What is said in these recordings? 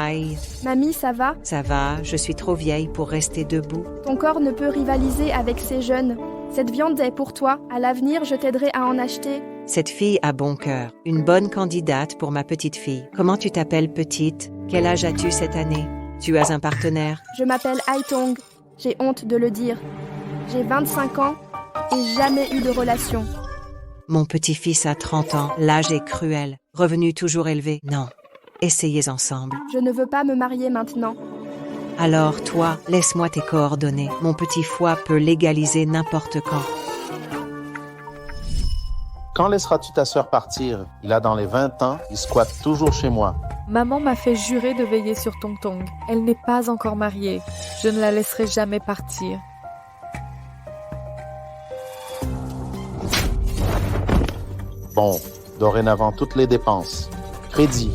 Aïe, Mamie, ça va? ça va, je suis trop vieille pour rester debout. Ton corps ne peut rivaliser avec ces jeunes. Cette viande est pour toi. À l'avenir, je t'aiderai à en acheter. Cette fille a bon cœur, une bonne candidate pour ma petite fille. Comment tu t'appelles, petite? Quel âge as-tu cette année? Tu as un partenaire? Je m'appelle Haitong. J'ai honte de le dire. J'ai 25 ans et jamais eu de relation. Mon petit-fils a 30 ans, l'âge est cruel. Revenu toujours élevé? Non. Essayez ensemble. Je ne veux pas me marier maintenant. Alors toi, laisse-moi tes coordonnées. Mon petit foie peut légaliser n'importe quand. Quand laisseras-tu ta sœur partir? Il a dans les 20 ans, il squatte toujours chez moi. Maman m'a fait jurer de veiller sur Tong Tong. Elle n'est pas encore mariée. Je ne la laisserai jamais partir. Bon, dorénavant toutes les dépenses. Crédit,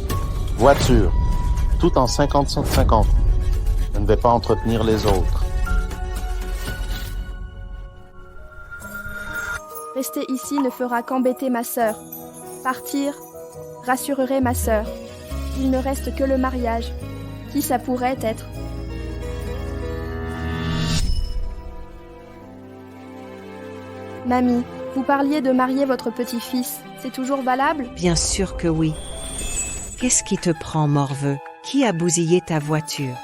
voiture, tout en 50-50. Je ne vais pas entretenir les autres. Rester ici ne fera qu'embêter ma sœur. Partir rassurerait ma sœur. Il ne reste que le mariage. Qui ça pourrait être? Mamie, vous parliez de marier votre petit-fils. C'est toujours valable? Bien sûr que oui. Qu'est-ce qui te prend, morveux? Qui a bousillé ta voiture?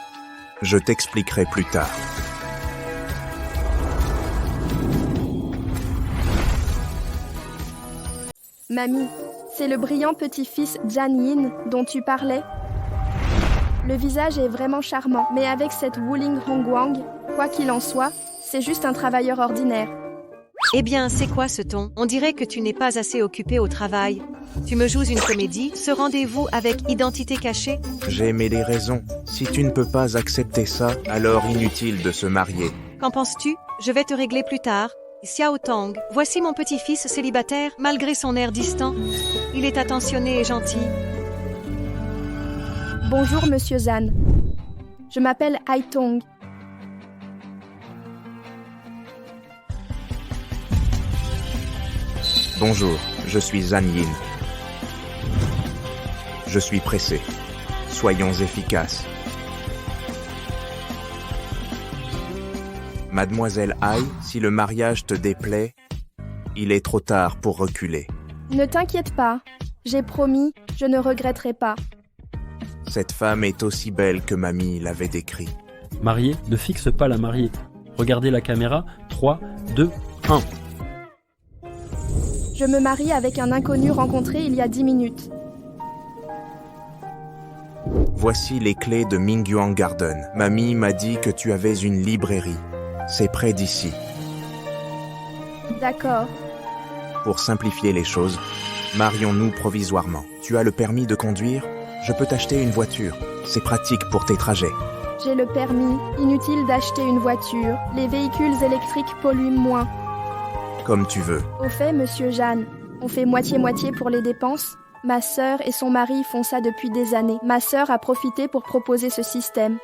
Je t'expliquerai plus tard. Mamie, c'est le brillant petit-fils Jan Yin dont tu parlais? Le visage est vraiment charmant, mais avec cette Wuling Hongwang, quoi qu'il en soit, c'est juste un travailleur ordinaire. Eh bien, c'est quoi ce ton? On dirait que tu n'es pas assez occupé au travail. Tu me joues une comédie? Ce rendez-vous avec identité cachée? J'ai mes raisons. Si tu ne peux pas accepter ça, alors inutile de se marier. Qu'en penses-tu? Je vais te régler plus tard. Xiao Tong, voici mon petit-fils célibataire, malgré son air distant. Il est attentionné et gentil. Bonjour, monsieur Zhan. Je m'appelle Haitong. Bonjour, je suis Zhan Yin. Je suis pressé. Soyons efficaces. Mademoiselle Ai, si le mariage te déplaît, il est trop tard pour reculer. Ne t'inquiète pas. J'ai promis, je ne regretterai pas. Cette femme est aussi belle que mamie l'avait décrit. Marié, ne fixe pas la mariée. Regardez la caméra. 3, 2, 1. Je me marie avec un inconnu rencontré il y a 10 minutes. Voici les clés de Mingyuan Garden. Mamie m'a dit que tu avais une librairie. C'est près d'ici. D'accord. Pour simplifier les choses, marions-nous provisoirement. Tu as le permis de conduire? Je peux t'acheter une voiture. C'est pratique pour tes trajets. J'ai le permis. Inutile d'acheter une voiture. Les véhicules électriques polluent moins. Comme tu veux. Au fait, monsieur Jeanne, on fait moitié-moitié pour les dépenses. Ma sœur et son mari font ça depuis des années. Ma sœur a profité pour proposer ce système.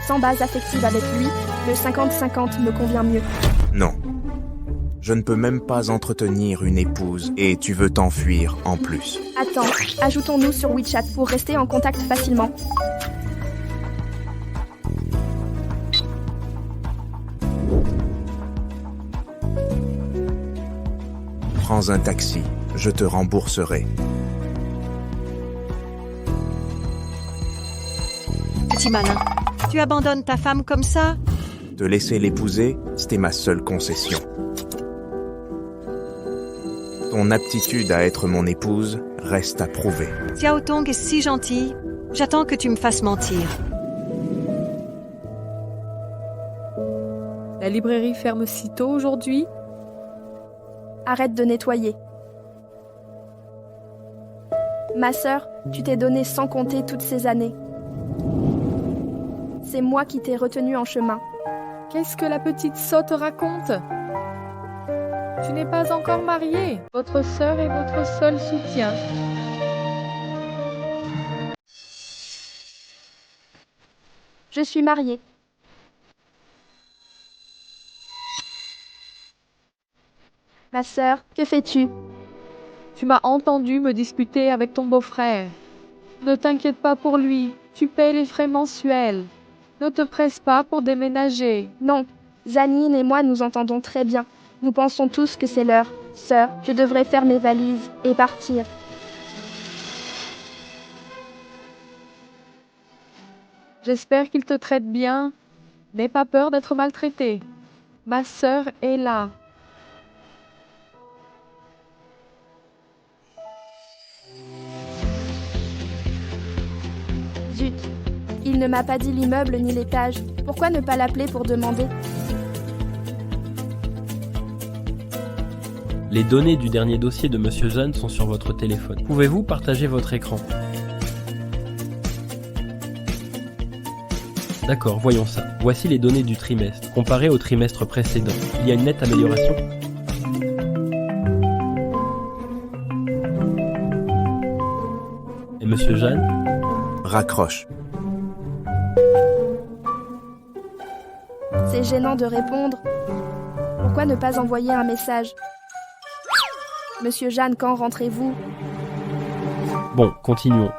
Sans base affective avec lui, le 50-50 me convient mieux. Non. Je ne peux même pas entretenir une épouse et tu veux t'enfuir en plus. Attends, ajoutons-nous sur WeChat pour rester en contact facilement. Prends un taxi, je te rembourserai. Petit malin, tu abandonnes ta femme comme ça? Te laisser l'épouser, c'était ma seule concession. Ton aptitude à être mon épouse reste à prouver. Xiao Tong est si gentil. J'attends que tu me fasses mentir. La librairie ferme si tôt aujourd'hui? Arrête de nettoyer. Ma sœur, tu t'es donnée sans compter toutes ces années. C'est moi qui t'ai retenue en chemin. Qu'est-ce que la petite sotte raconte? Tu n'es pas encore mariée. Votre sœur est votre seul soutien. Je suis mariée. Ma sœur, que fais-tu? Tu m'as entendu me disputer avec ton beau-frère. Ne t'inquiète pas pour lui, tu paies les frais mensuels. Ne te presse pas pour déménager. Non, Janine et moi nous entendons très bien. Nous pensons tous que c'est l'heure. Sœur, je devrais faire mes valises et partir. J'espère qu'il te traite bien. N'aie pas peur d'être maltraité. Ma sœur est là. Zut, il ne m'a pas dit l'immeuble ni l'étage. Pourquoi ne pas l'appeler pour demander? Les données du dernier dossier de Monsieur Jeanne sont sur votre téléphone. Pouvez-vous partager votre écran? D'accord, voyons ça. Voici les données du trimestre. Comparées au trimestre précédent, il y a une nette amélioration. Et Monsieur Jeanne? Raccroche. C'est gênant de répondre. Pourquoi ne pas envoyer un message? Monsieur Jeanne, quand rentrez-vous? Bon, continuons.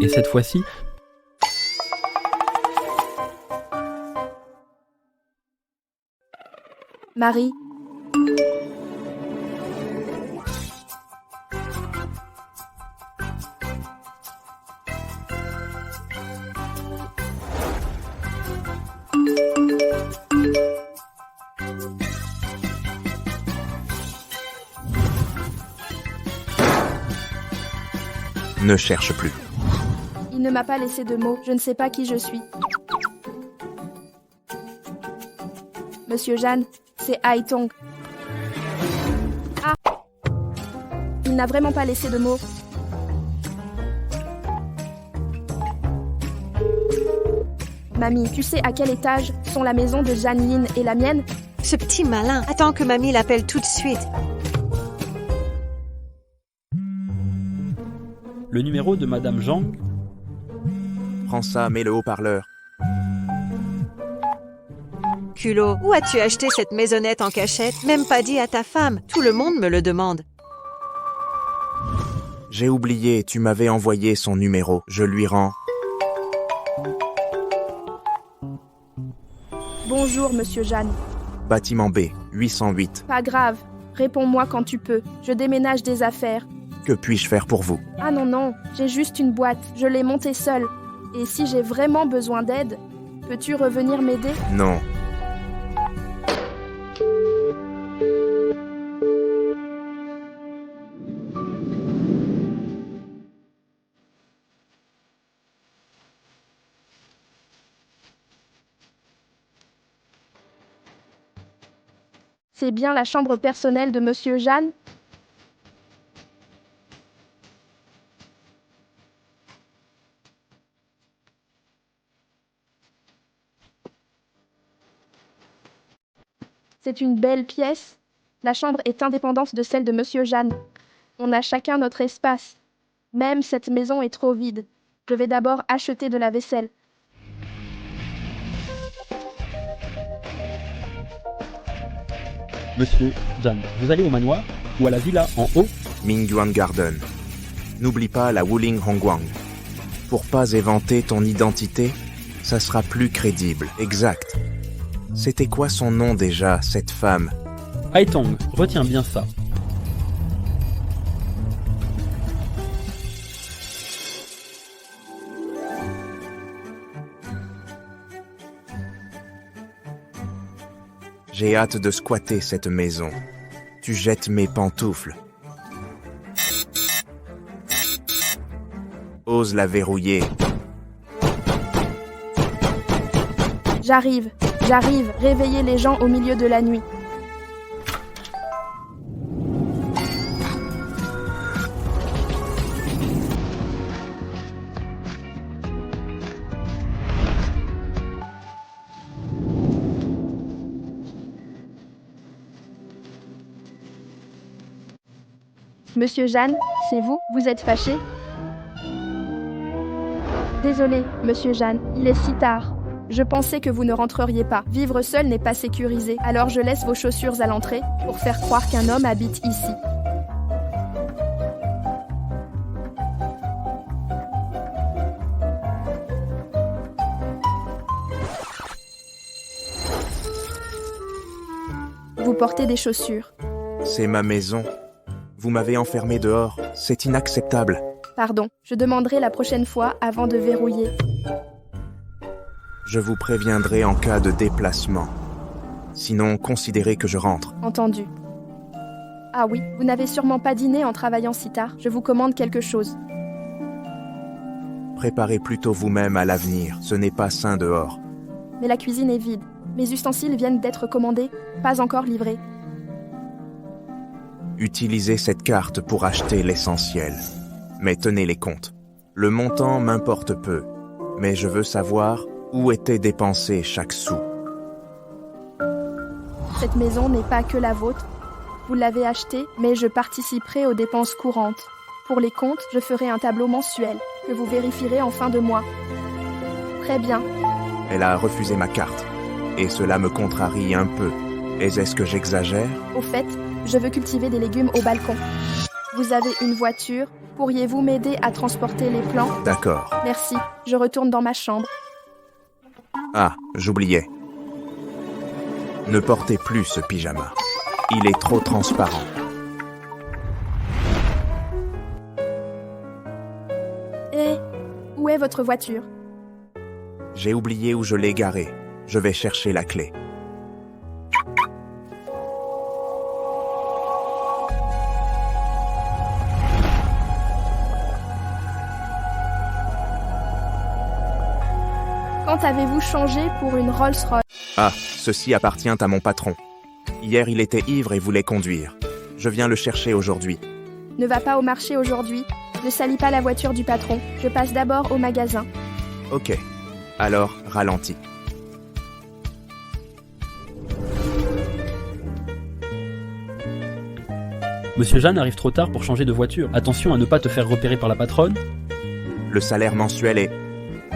Et cette fois-ci, Marie? Ne cherche plus. Il ne m'a pas laissé de mots, je ne sais pas qui je suis. Monsieur Jeanne, c'est Haitong. Ah! Il n'a vraiment pas laissé de mots. Mamie, tu sais à quel étage sont la maison de Janine et la mienne? Ce petit malin attend que mamie l'appelle tout de suite. le numéro de Madame Zhang. Prends ça, mets le haut-parleur. Culot, où as-tu acheté cette maisonnette en cachette? Même pas dit à ta femme. Tout le monde me le demande. J'ai oublié, tu m'avais envoyé son numéro. Je lui rends. Bonjour, monsieur Jeanne. Bâtiment B, 808. Pas grave. Réponds-moi quand tu peux. Je déménage des affaires. Que puis-je faire pour vous? Ah non, j'ai juste une boîte. Je l'ai montée seule. Et si j'ai vraiment besoin d'aide, peux-tu revenir m'aider? Non. C'est bien la chambre personnelle de monsieur Jeanne? C'est une belle pièce. La chambre est indépendante de celle de monsieur Jeanne. On a chacun notre espace. Même cette maison est trop vide. Je vais d'abord acheter de la vaisselle. Monsieur Zhang, vous allez au manoir ou à la villa en haut? Mingyuan Garden. N'oublie pas la Wuling Hongguang. Pour pas éventer ton identité, ça sera plus crédible. Exact. C'était quoi son nom déjà, cette femme? Haitong, retiens bien ça. J'ai hâte de squatter cette maison. Tu jettes mes pantoufles. Ose la verrouiller. J'arrive. Réveillez les gens au milieu de la nuit. Monsieur Jeanne, c'est vous? Vous êtes fâché? Désolé, monsieur Jeanne, il est si tard. Je pensais que vous ne rentreriez pas. Vivre seul n'est pas sécurisé, alors je laisse vos chaussures à l'entrée pour faire croire qu'un homme habite ici. portez des chaussures. C'est ma maison. Vous m'avez enfermé dehors. C'est inacceptable. Pardon, je demanderai la prochaine fois avant de verrouiller. Je vous préviendrai en cas de déplacement. Sinon, considérez que je rentre. Entendu. Ah oui, vous n'avez sûrement pas dîné en travaillant si tard. Je vous commande quelque chose. Préparez plutôt vous-même à l'avenir. Ce n'est pas sain dehors. Mais la cuisine est vide. Mes ustensiles viennent d'être commandés, pas encore livrés. Utilisez cette carte pour acheter l'essentiel. Mais tenez les comptes. Le montant m'importe peu. Mais je veux savoir où était dépensé chaque sou. Cette maison n'est pas que la vôtre. Vous l'avez achetée, mais je participerai aux dépenses courantes. Pour les comptes, je ferai un tableau mensuel, que vous vérifierez en fin de mois. Très bien. Elle a refusé ma carte. Et cela me contrarie un peu. Est-ce que j'exagère? Au fait, je veux cultiver des légumes au balcon. Vous avez une voiture? Pourriez-vous m'aider à transporter les plants? D'accord. Merci, je retourne dans ma chambre. Ah, j'oubliais. Ne portez plus ce pyjama. Il est trop transparent. Et où est votre voiture? J'ai oublié où je l'ai garée. Je vais chercher la clé. Quand avez-vous changé pour une Rolls-Royce? Ah, ceci appartient à mon patron. Hier, il était ivre et voulait conduire. Je viens le chercher aujourd'hui. Ne va pas au marché aujourd'hui. Ne salis pas la voiture du patron. Je passe d'abord au magasin. Ok. Alors, ralentis. Monsieur Jeanne arrive trop tard pour changer de voiture. Attention à ne pas te faire repérer par la patronne. Le salaire mensuel est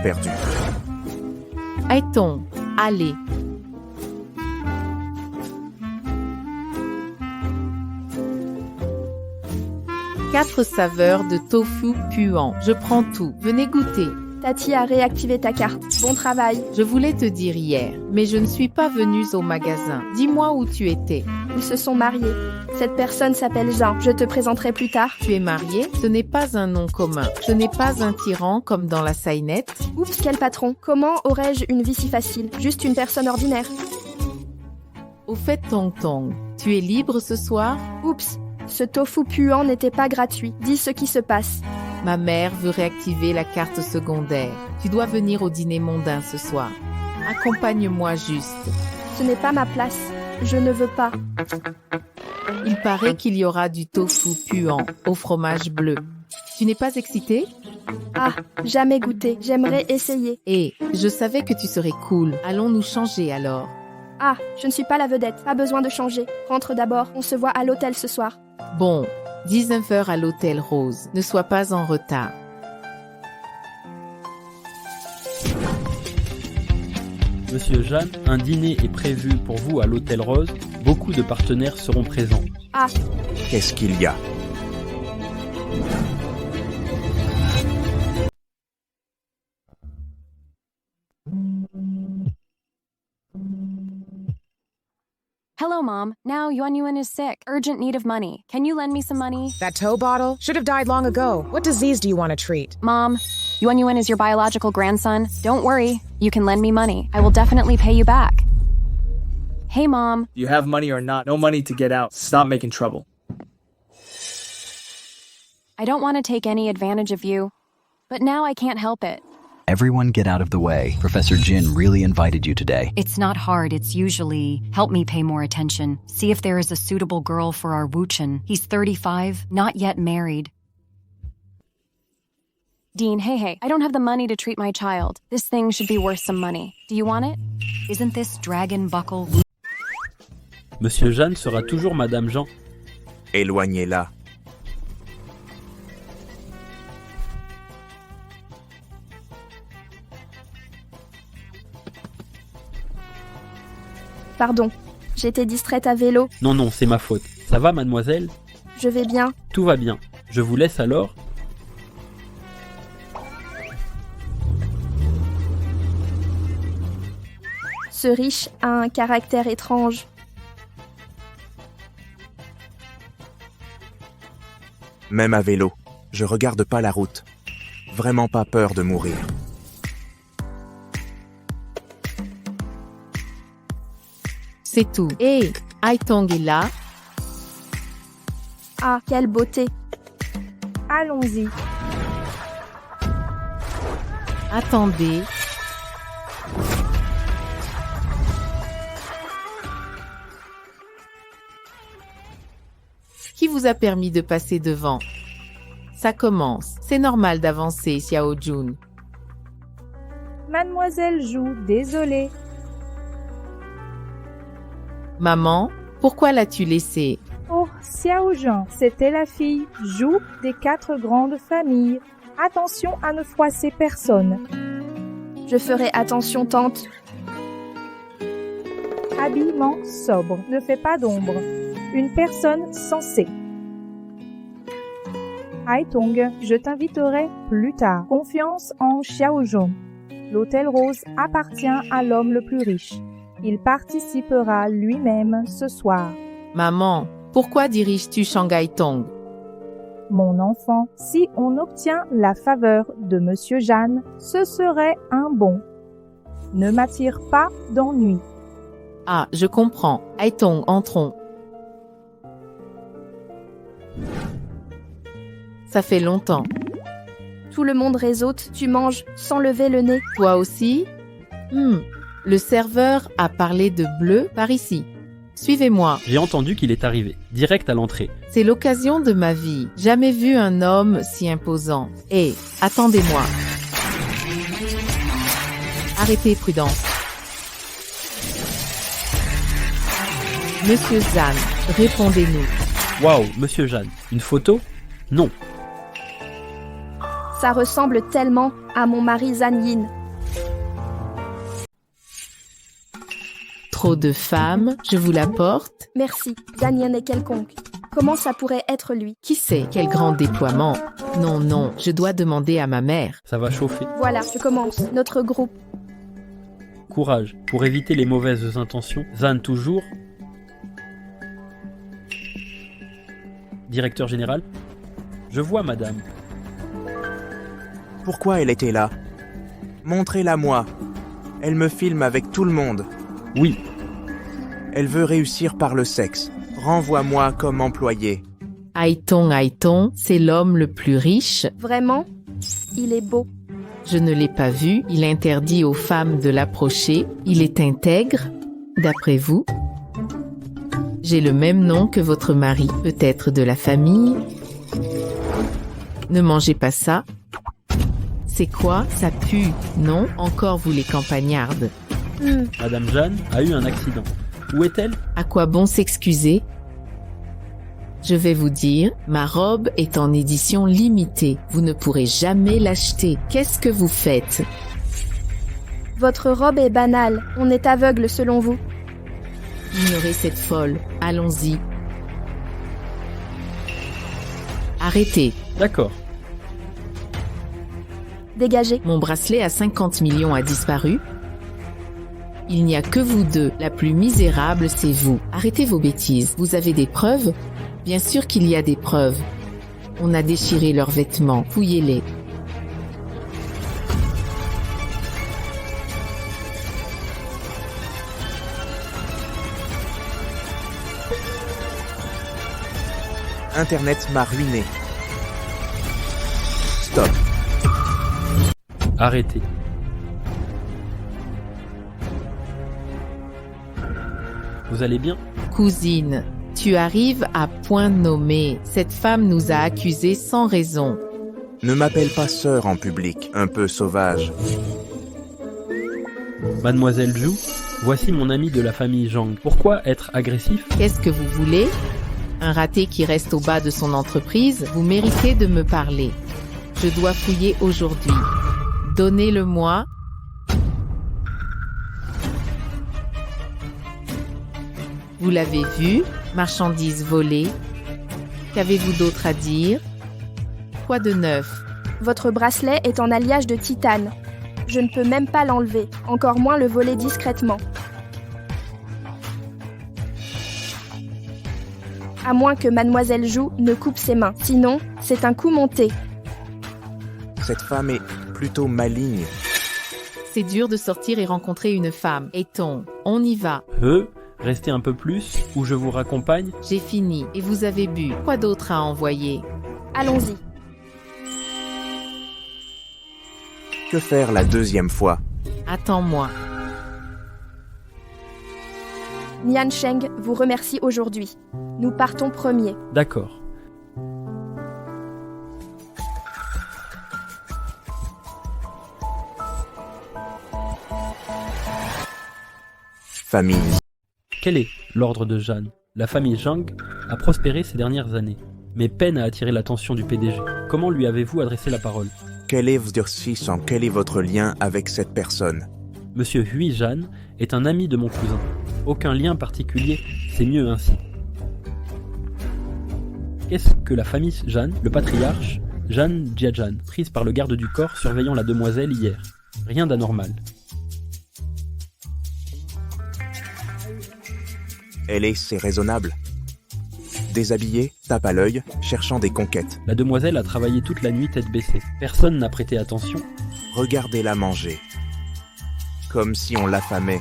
perdu. Aiton, allez. Quatre saveurs de tofu puant. Je prends tout. Venez goûter. Tati a réactivé ta carte. Bon travail. Je voulais te dire hier, mais je ne suis pas venue au magasin. Dis-moi où tu étais. Ils se sont mariés. Cette personne s'appelle Jean. Je te présenterai plus tard. Tu es marié? Ce n'est pas un nom commun. Ce n'est pas un tyran comme dans la Saïnette. Oups, quel patron. Comment aurais-je une vie si facile? Juste une personne ordinaire. Au fait, Tong Tong, tu es libre ce soir? Oups, ce tofu puant n'était pas gratuit. Dis ce qui se passe. Ma mère veut réactiver la carte secondaire. Tu dois venir au dîner mondain ce soir. Accompagne-moi juste. Ce n'est pas ma place. Je ne veux pas. Il paraît qu'il y aura du tofu puant au fromage bleu. Tu n'es pas excitée? Ah, jamais goûté. J'aimerais essayer. Et je savais que tu serais cool. Allons nous changer alors. Ah, je ne suis pas la vedette. Pas besoin de changer. Rentre d'abord. On se voit à l'hôtel ce soir. Bon, 19h à l'hôtel Rose. Ne sois pas en retard. Monsieur Jeanne, un dîner est prévu pour vous à l'Hôtel Rose. Beaucoup de partenaires seront présents. Ah, Qu'est-ce qu'il y a? Hello, Mom. Now Yuan Yuan is sick. Urgent need of money. Can you lend me some money? That tow bottle should have died long ago. What disease do you want to treat? Mom, Yuan Yuan is your biological grandson. Don't worry. You can lend me money. I will definitely pay you back. Hey, Mom. You have money or not, no money to get out. Stop making trouble. I don't want to take any advantage of you, but now I can't help it. Everyone get out of the way. Professor Jin really invited you today. It's not hard. It's usually, help me pay more attention. See if there is a suitable girl for our Wuchen. He's 35, not yet married. Dean, hey, I don't have the money to treat my child. This thing should be worth some money. Do you want it? Isn't this dragon buckle? Monsieur Jeanne sera toujours Madame Jean. Éloignez-la. pardon. J'étais distraite à vélo. Non, non, c'est ma faute. Ça va, mademoiselle? Je vais bien. Tout va bien. Je vous laisse alors. Ce riche a un caractère étrange. Même à vélo, je regarde pas la route. Vraiment pas peur de mourir. C'est tout. Hé, Haitong est là. Ah, quelle beauté. Allons-y. Attendez. Qui vous a permis de passer devant? Ça commence. C'est normal d'avancer, Xiao Jun. Mademoiselle Zhu, désolée. Maman, pourquoi l'as-tu laissée? Oh, Xiao Zhan, c'était la fille Zhu des 4 grandes familles. Attention à ne froisser personne. Je ferai attention, tante. Habillement sobre, ne fais pas d'ombre. Une personne sensée. Haitong, je t'inviterai plus tard. Confiance en Xiaozhong. L'hôtel Rose appartient à l'homme le plus riche. Il participera lui-même ce soir. Maman, pourquoi diriges-tu Shanghai Tong? Mon enfant, si on obtient la faveur de Monsieur Jeanne, ce serait un bon. Ne m'attire pas d'ennui. Ah, je comprends. Haitong, entrons. Ça fait longtemps. Tout le monde réseaute, tu manges sans lever le nez. Toi aussi? Le serveur a parlé de bleu par ici. Suivez-moi. J'ai entendu qu'il est arrivé, direct à l'entrée. C'est l'occasion de ma vie. Jamais vu un homme si imposant. Hé, attendez-moi. Arrêtez, prudence. Monsieur Zhan, répondez-nous. Waouh, Monsieur Jeanne, une photo? Non. Ça ressemble tellement à mon mari Zhan Yin. Trop de femmes, je vous l'apporte. Merci, Zhan Yin est quelconque. Comment ça pourrait être lui? Qui sait? Quel grand déploiement. Non, je dois demander à ma mère. Ça va chauffer. Voilà, je commence. Notre groupe. Courage. Pour éviter les mauvaises intentions, Zhan toujours. Directeur général. Je vois, madame. Pourquoi elle était là? Montrez-la moi. Elle me filme avec tout le monde. Oui. Elle veut réussir par le sexe. Renvoie-moi comme employé. Haitong, c'est l'homme le plus riche. Vraiment? Il est beau. Je ne l'ai pas vu. Il interdit aux femmes de l'approcher. Il est intègre. D'après vous? J'ai le même nom que votre mari. Peut-être de la famille? Ne mangez pas ça. C'est quoi? Ça pue. Non? Encore vous les campagnardes. Madame Jeanne a eu un accident. Où est-elle? À quoi bon s'excuser? Je vais vous dire, ma robe est en édition limitée. Vous ne pourrez jamais l'acheter. Qu'est-ce que vous faites? Votre robe est banale. On est aveugle selon vous. Ignorez cette folle. Allons-y. Arrêtez. D'accord. Dégagez. Mon bracelet à 50 millions a disparu. Il n'y a que vous deux. La plus misérable, c'est vous. Arrêtez vos bêtises. Vous avez des preuves? Bien sûr qu'il y a des preuves. On a déchiré leurs vêtements. Fouillez-les. Internet m'a ruiné. Stop. Arrêtez. Vous allez bien? Cousine, tu arrives à point nommé. Cette femme nous a accusés sans raison. Ne m'appelle pas sœur en public, un peu sauvage. Mademoiselle Zhu, voici mon ami de la famille Zhang. Pourquoi être agressif? Qu'est-ce que vous voulez? Un raté qui reste au bas de son entreprise? Vous méritez de me parler. Je dois fouiller aujourd'hui. Donnez-le-moi. Vous l'avez vu, marchandises volées. Qu'avez-vous d'autre à dire? Quoi de neuf? Votre bracelet est en alliage de titane. Je ne peux même pas l'enlever, encore moins le voler discrètement. À moins que Mademoiselle Jou ne coupe ses mains. Sinon, c'est un coup monté. Cette femme est plutôt maligne. C'est dur de sortir et rencontrer une femme. Et-on y va. Restez un peu plus, ou je vous raccompagne. J'ai fini, et vous avez bu. Quoi d'autre à envoyer? Allons-y. Que faire la deuxième fois? Attends-moi. Nian Sheng vous remercie aujourd'hui. Nous partons premier. D'accord. Famille. Quel est l'ordre de Jeanne? La famille Zhang a prospéré ces dernières années, mais peine à attirer l'attention du PDG. Comment lui avez-vous adressé la parole? Quel est votre lien avec cette personne? Monsieur Hui Zhan est un ami de mon cousin. Aucun lien particulier, c'est mieux ainsi. Qu'est-ce que la famille Zhan, le patriarche, Zhan Jiazhan, prise par le garde du corps surveillant la demoiselle hier? Rien d'anormal. C'est raisonnable. Déshabillée, tape à l'œil, cherchant des conquêtes. La demoiselle a travaillé toute la nuit tête baissée. Personne n'a prêté attention. Regardez-la manger. Comme si on l'affamait.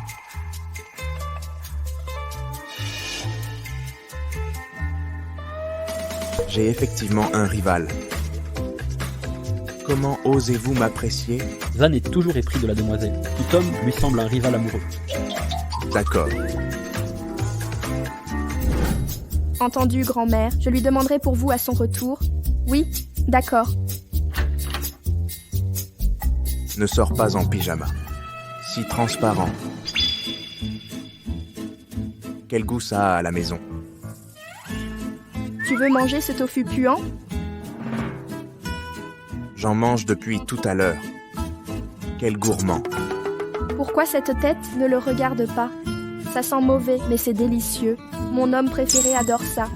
J'ai effectivement un rival. Comment osez-vous m'apprécier? Zhan est toujours épris de la demoiselle. Tout homme lui semble un rival amoureux. D'accord. Entendu, grand-mère. Je lui demanderai pour vous à son retour. Oui, d'accord. Ne sors pas en pyjama. Si transparent. Quel goût ça a à la maison? Tu veux manger ce tofu puant? J'en mange depuis tout à l'heure. Quel gourmand. Pourquoi cette tête ne le regarde pas? Ça sent mauvais, mais c'est délicieux. Mon homme préféré adore ça.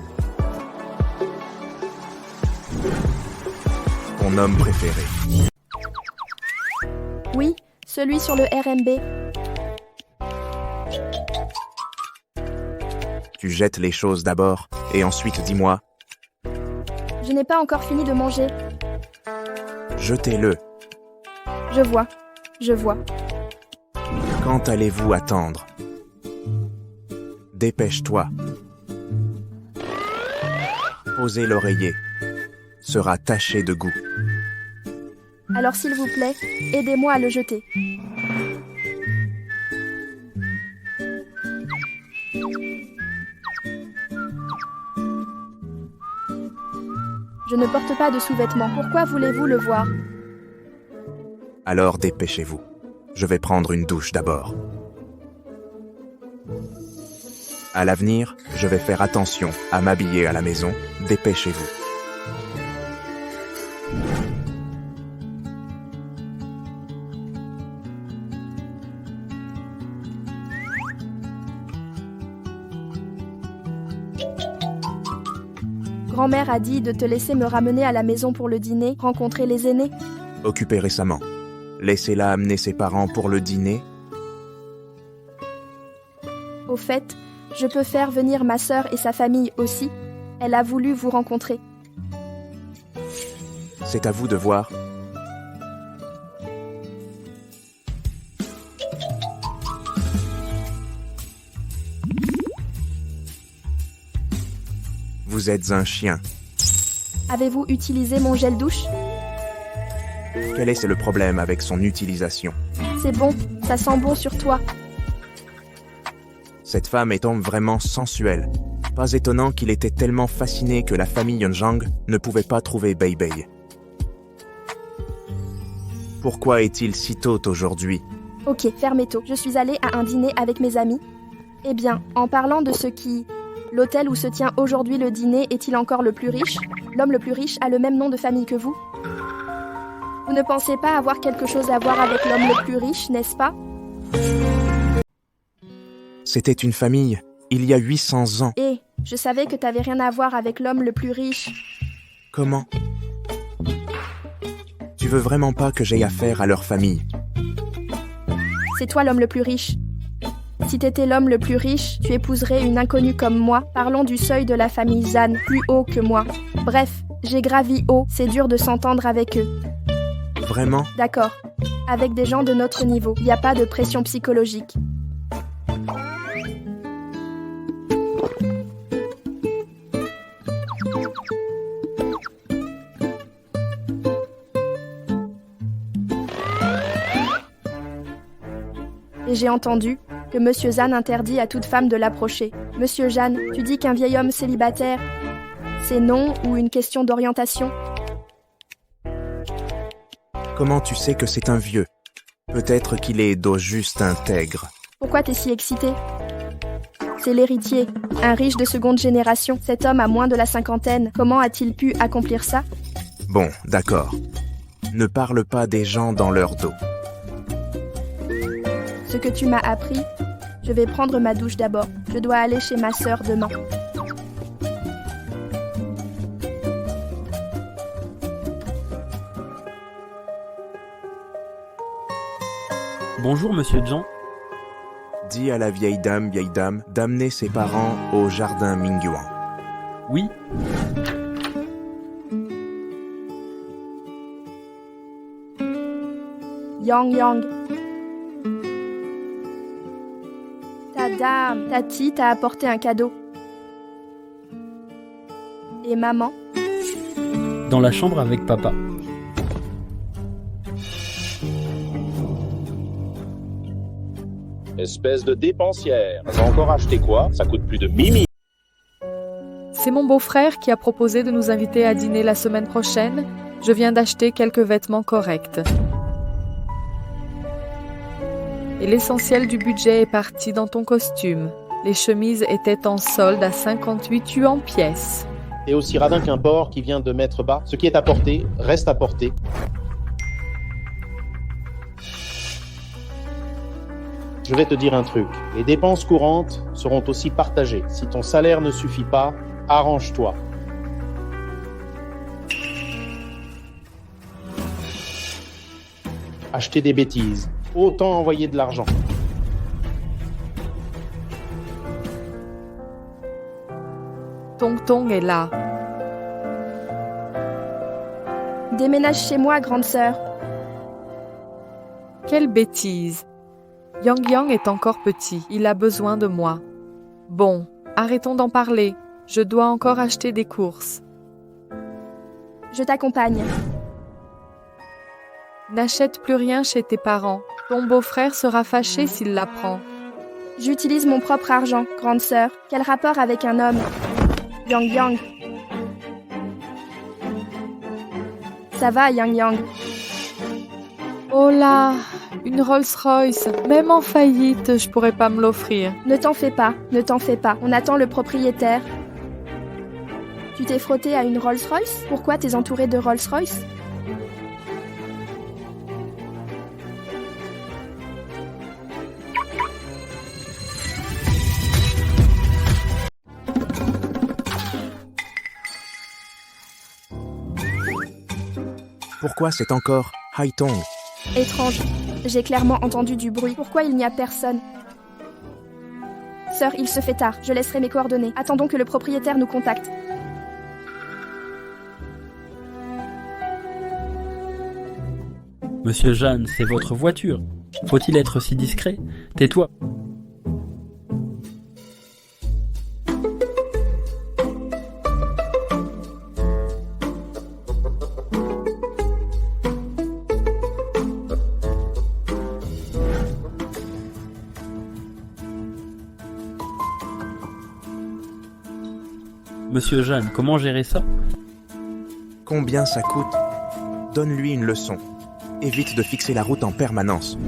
Ton homme préféré? Oui, celui sur le RMB. Tu jettes les choses d'abord, et ensuite dis-moi. Je n'ai pas encore fini de manger. Jetez-le. Je vois, je vois. Quand allez-vous attendre? Dépêche-toi. Posez l'oreiller. Sera taché de goût. Alors s'il vous plaît, aidez-moi à le jeter. Je ne porte pas de sous-vêtements. Pourquoi voulez-vous le voir? Alors dépêchez-vous. Je vais prendre une douche d'abord. À l'avenir, je vais faire attention à m'habiller à la maison. Dépêchez-vous. Grand-mère a dit de te laisser me ramener à la maison pour le dîner, rencontrer les aînés. Occupée récemment. Laissez-la amener ses parents pour le dîner. Au fait, je peux faire venir ma sœur et sa famille aussi. Elle a voulu vous rencontrer. C'est à vous de voir. Vous êtes un chien. Avez-vous utilisé mon gel douche? Quel est le problème avec son utilisation? C'est bon, ça sent bon sur toi. Cette femme est vraiment sensuelle. Pas étonnant qu'il était tellement fasciné que la famille Zhang ne pouvait pas trouver Bei Bei. Pourquoi est-il si tôt aujourd'hui? Ok, fermez tôt. Je suis allée à un dîner avec mes amis. Eh bien, en parlant de ce qui... L'hôtel où se tient aujourd'hui le dîner est-il encore le plus riche? L'homme le plus riche a le même nom de famille que vous? Vous ne pensez pas avoir quelque chose à voir avec l'homme le plus riche, n'est-ce pas? C'était une famille, il y a 800 ans. Eh, je savais que t'avais rien à voir avec l'homme le plus riche. Comment? Tu veux vraiment pas que j'aie affaire à leur famille? C'est toi l'homme le plus riche. Si t'étais l'homme le plus riche, tu épouserais une inconnue comme moi. Parlons du seuil de la famille Zan, plus haut que moi. Bref, j'ai gravi haut, c'est dur de s'entendre avec eux. Vraiment? D'accord. Avec des gens de notre niveau, il n'y a pas de pression psychologique. Et j'ai entendu que Monsieur Zan interdit à toute femme de l'approcher. Monsieur Jeanne, tu dis qu'un vieil homme célibataire, c'est non ou une question d'orientation? Comment tu sais que c'est un vieux? Peut-être qu'il est d'eau juste intègre. Pourquoi t'es si excité? C'est l'héritier, un riche de seconde génération. Cet homme a moins de la cinquantaine. Comment a-t-il pu accomplir ça? Bon, d'accord. Ne parle pas des gens dans leur dos. Ce que tu m'as appris, je vais prendre ma douche d'abord. Je dois aller chez ma sœur demain. Bonjour, monsieur Jean. Dis à la vieille dame, d'amener ses parents au jardin Mingyuan. Oui. Yang. Ta dame, Tati t'a apporté un cadeau. Et maman? Dans la chambre avec papa. Espèce de dépensière. T'as encore acheté quoi? Ça coûte plus de mimi. C'est mon beau-frère qui a proposé de nous inviter à dîner la semaine prochaine. Je viens d'acheter quelques vêtements corrects. Et l'essentiel du budget est parti dans ton costume. Les chemises étaient en solde à 58 yuan pièce. T'es aussi radin qu'un porc qui vient de mettre bas. Ce qui est à portée, reste à portée. Je vais te dire un truc. Les dépenses courantes seront aussi partagées. Si ton salaire ne suffit pas, arrange-toi. Acheter des bêtises. Autant envoyer de l'argent. Tong est là. Déménage chez moi, grande sœur. Quelle bêtise. Yang est encore petit, il a besoin de moi. Bon, arrêtons d'en parler. Je dois encore acheter des courses. Je t'accompagne. N'achète plus rien chez tes parents. Ton beau-frère sera fâché s'il l'apprend. J'utilise mon propre argent, grande sœur. Quel rapport avec un homme? Yang. Ça va, Yang. Oh là, une Rolls-Royce. Même en faillite, je pourrais pas me l'offrir. Ne t'en fais pas. On attend le propriétaire. Tu t'es frotté à une Rolls-Royce? Pourquoi t'es entouré de Rolls-Royce? Pourquoi c'est encore Haitong? Étrange. J'ai clairement entendu du bruit. Pourquoi il n'y a personne? Sœur, il se fait tard. Je laisserai mes coordonnées. Attendons que le propriétaire nous contacte. Monsieur Jeanne, c'est votre voiture. Faut-il être si discret? Tais-toi. Monsieur Jeanne, comment gérer ça? Combien ça coûte? Donne-lui une leçon. Évite de fixer la route en permanence.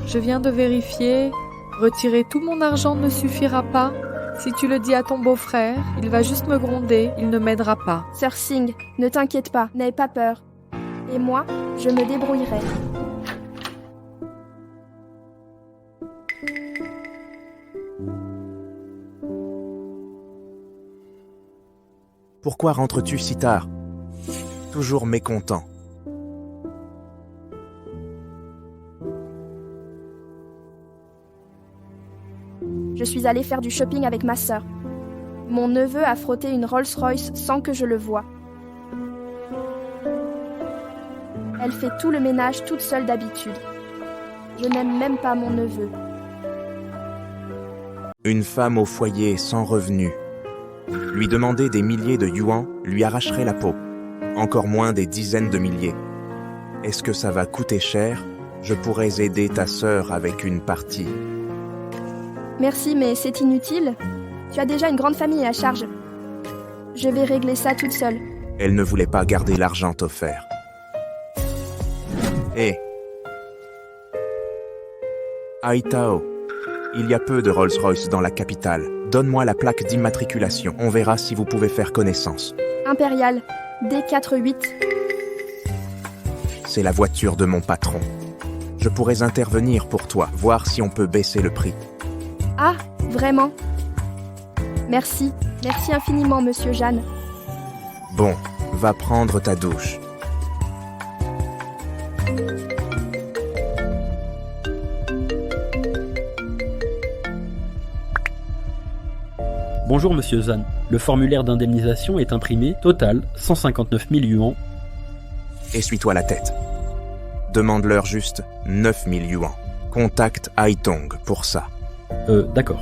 Je viens de vérifier. Retirer tout mon argent ne suffira pas. Si tu le dis à ton beau-frère, il va juste me gronder, il ne m'aidera pas. Sœur Singh, ne t'inquiète pas, n'aie pas peur. Et moi, je me débrouillerai. Pourquoi rentres-tu si tard? Toujours mécontent. Je suis allée faire du shopping avec ma sœur. Mon neveu a frotté une Rolls-Royce sans que je le voie. Elle fait tout le ménage toute seule d'habitude. Je n'aime même pas mon neveu. Une femme au foyer sans revenu. Lui demander des milliers de yuans lui arracherait la peau. Encore moins des dizaines de milliers. Est-ce que ça va coûter cher? Je pourrais aider ta sœur avec une partie. Merci, mais c'est inutile. Tu as déjà une grande famille à charge. Je vais régler ça toute seule. Elle ne voulait pas garder l'argent offert. Hé Aitao, il y a peu de Rolls-Royce dans la capitale. Donne-moi la plaque d'immatriculation. On verra si vous pouvez faire connaissance. Impérial, D48. C'est la voiture de mon patron. Je pourrais intervenir pour toi, voir si on peut baisser le prix. Ah, vraiment? Merci. Merci infiniment, monsieur Jeanne. Bon, va prendre ta douche. Bonjour monsieur Zhan, le formulaire d'indemnisation est imprimé, total 159 000 yuans. Essuie-toi la tête. Demande-leur juste 9 000 yuans. Contacte Haitong pour ça. D'accord.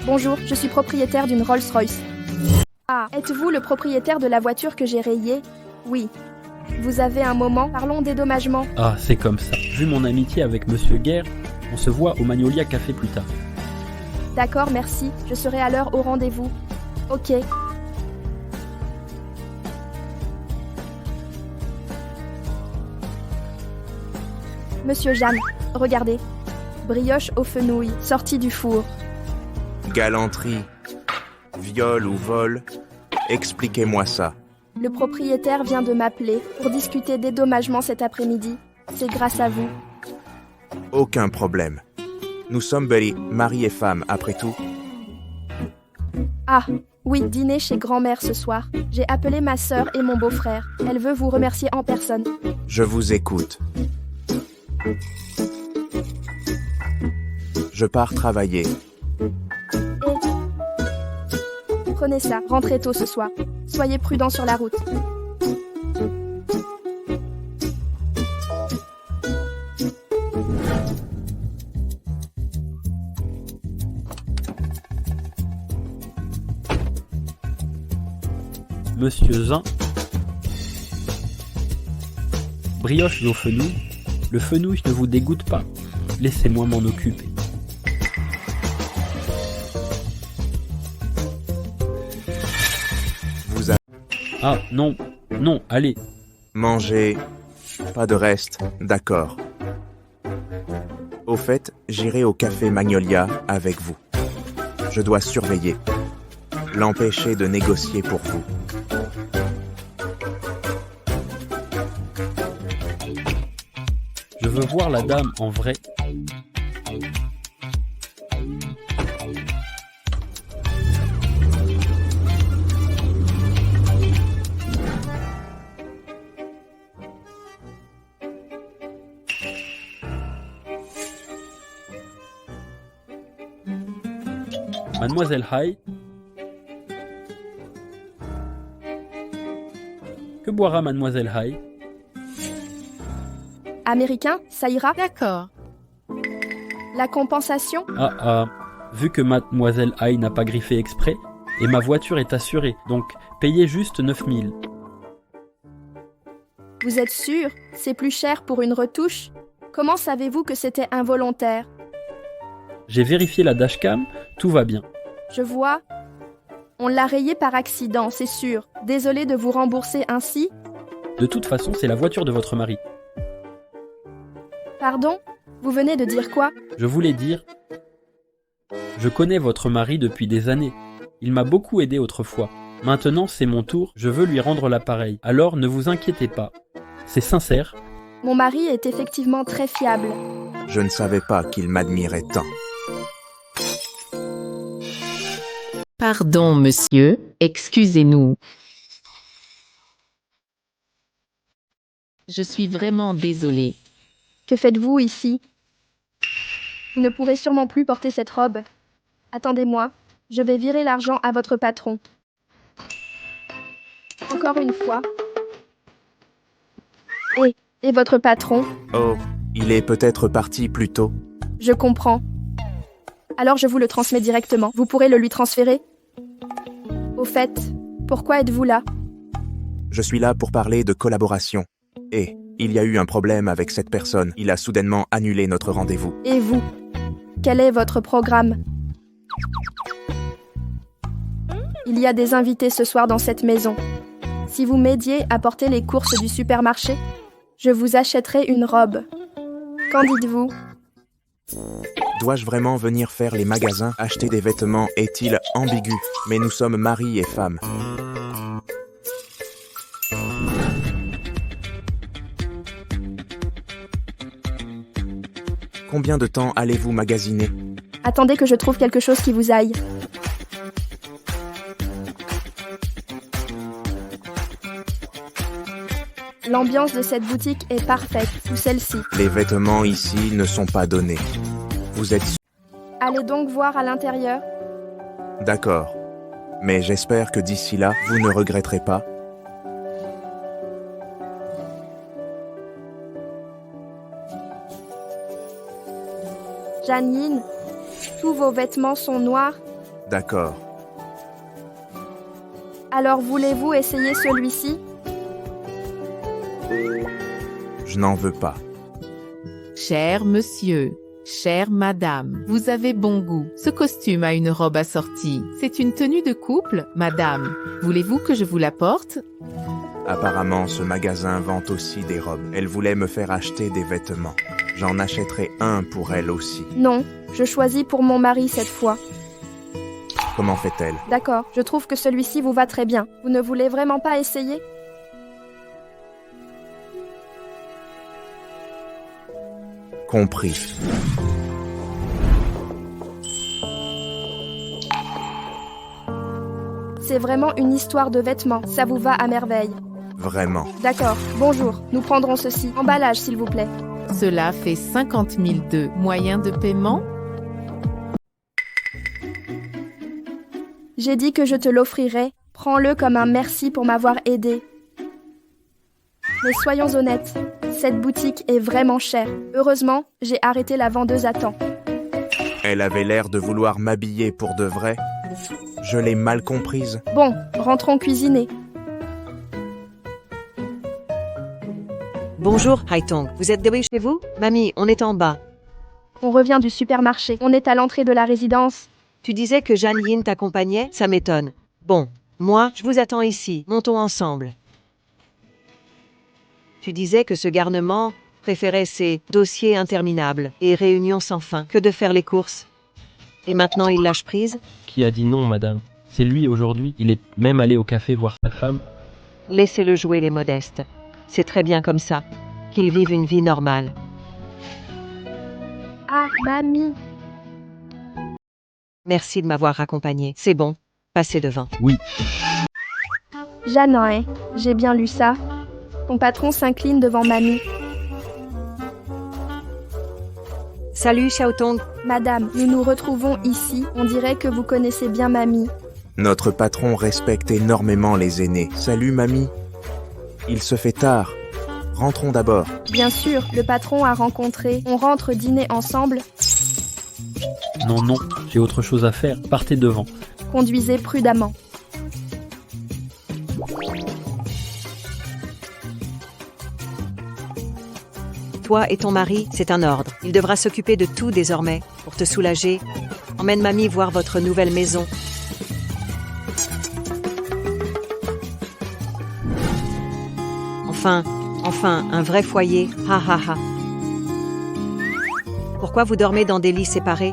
Bonjour, je suis propriétaire d'une Rolls-Royce. Ah, êtes-vous le propriétaire de la voiture que j'ai rayée? Oui. Vous avez un moment? Parlons dédommagement. Ah, c'est comme ça. Vu mon amitié avec monsieur Guerre, on se voit au Magnolia Café plus tard. D'accord, merci. Je serai à l'heure au rendez-vous. Ok. Monsieur Jeanne, regardez. Brioche aux fenouilles, sortie du four. Galanterie, viol ou vol, expliquez-moi ça. Le propriétaire vient de m'appeler pour discuter dédommagement cet après-midi. C'est grâce à vous. Aucun problème. Nous sommes mari et femme, après tout. Ah, oui, dîner chez grand-mère ce soir. J'ai appelé ma sœur et mon beau-frère. Elle veut vous remercier en personne. Je vous écoute. Je pars travailler. Prenez ça, rentrez tôt ce soir. Soyez prudents sur la route. Monsieur Zhan. Brioche aux fenouilles. Le fenouil ne vous dégoûte pas. Laissez-moi m'en occuper. Ah, non, non, allez. Mangez. Pas de reste, d'accord. Au fait, j'irai au café Magnolia avec vous. Je dois surveiller. L'empêcher de négocier pour vous. Je veux voir la dame en vrai. Mademoiselle Hai. Que boira Mademoiselle Hai? Américain, ça ira? D'accord. La compensation? Vu que Mademoiselle Hai n'a pas griffé exprès, et ma voiture est assurée, donc payez juste 9 000. Vous êtes sûr? C'est plus cher pour une retouche? Comment savez-vous que c'était involontaire? J'ai vérifié la dashcam, tout va bien. Je vois. On l'a rayé par accident, c'est sûr. Désolé de vous rembourser ainsi. De toute façon, c'est la voiture de votre mari. Pardon? Vous venez de dire quoi? Je voulais dire... Je connais votre mari depuis des années. Il m'a beaucoup aidé autrefois. Maintenant, c'est mon tour, je veux lui rendre l'appareil. Alors, ne vous inquiétez pas. C'est sincère, Mon mari est effectivement très fiable. Je ne savais pas qu'il m'admirait tant. Pardon, monsieur, excusez-nous. Je suis vraiment désolée. Que faites-vous ici? Vous ne pourrez sûrement plus porter cette robe. Attendez-moi, je vais virer l'argent à votre patron. Encore une fois. Et votre patron? Oh, il est peut-être parti plus tôt. Je comprends. Alors je vous le transmets directement. Vous pourrez le lui transférer? Au fait, pourquoi êtes-vous là? Je suis là pour parler de collaboration. Et il y a eu un problème avec cette personne. Il a soudainement annulé notre rendez-vous. Et vous? Quel est votre programme? Il y a des invités ce soir dans cette maison. Si vous m'aidiez à porter les courses du supermarché, je vous achèterai une robe. Qu'en dites-vous? Dois-je vraiment venir faire les magasins? Acheter des vêtements est-il ambigu? Mais nous sommes mari et femme. Combien de temps allez-vous magasiner? Attendez que je trouve quelque chose qui vous aille. L'ambiance de cette boutique est parfaite, ou celle-ci. Les vêtements ici ne sont pas donnés. Vous êtes... Allez donc voir à l'intérieur. D'accord. Mais j'espère que d'ici là, vous ne regretterez pas. Janine, tous vos vêtements sont noirs. D'accord. Alors voulez-vous essayer celui-ci? Je n'en veux pas. Cher monsieur, chère madame, vous avez bon goût. Ce costume a une robe assortie. C'est une tenue de couple, madame. Voulez-vous que je vous la porte? Apparemment, ce magasin vend aussi des robes. Elle voulait me faire acheter des vêtements. J'en achèterai un pour elle aussi. Non, je choisis pour mon mari cette fois. Comment fait-elle? D'accord, je trouve que celui-ci vous va très bien. Vous ne voulez vraiment pas essayer? Compris. C'est vraiment une histoire de vêtements. Ça vous va à merveille. Vraiment. D'accord, bonjour. Nous prendrons ceci. Emballage, s'il vous plaît. Cela fait 50 002. Moyen de paiement? J'ai dit que je te l'offrirais. Prends-le comme un merci pour m'avoir aidé. Mais soyons honnêtes, cette boutique est vraiment chère. Heureusement, j'ai arrêté la vendeuse à temps. Elle avait l'air de vouloir m'habiller pour de vrai. Je l'ai mal comprise. Bon, rentrons cuisiner. Bonjour, Haitong. Vous êtes débrouillé chez vous? Mamie, on est en bas. On revient du supermarché. On est à l'entrée de la résidence. Tu disais que Jeanne Yin t'accompagnait? Ça m'étonne. Bon, moi, je vous attends ici. Montons ensemble. Tu disais que ce garnement préférait ces dossiers interminables et réunions sans fin que de faire les courses. Et maintenant, il lâche prise? Qui a dit non, madame? C'est lui aujourd'hui. Il est même allé au café voir sa femme. Laissez-le jouer les modestes. C'est très bien comme ça. Qu'ils vivent une vie normale. Ah, mamie. Merci de m'avoir accompagné. C'est bon. Passez devant. Oui. Jeanne, hein, j'ai bien lu ça. Ton patron s'incline devant mamie. Salut, Xiaotong. Madame, nous nous retrouvons ici. On dirait que vous connaissez bien mamie. Notre patron respecte énormément les aînés. Salut, mamie. Il se fait tard. Rentrons d'abord. Bien sûr, le patron a rencontré. On rentre dîner ensemble. Non, non, j'ai autre chose à faire. Partez devant. Conduisez prudemment. Toi et ton mari, c'est un ordre. Il devra s'occuper de tout désormais. Pour te soulager, emmène mamie voir votre nouvelle maison. Enfin, un vrai foyer. Ha ha ha. Pourquoi vous dormez dans des lits séparés?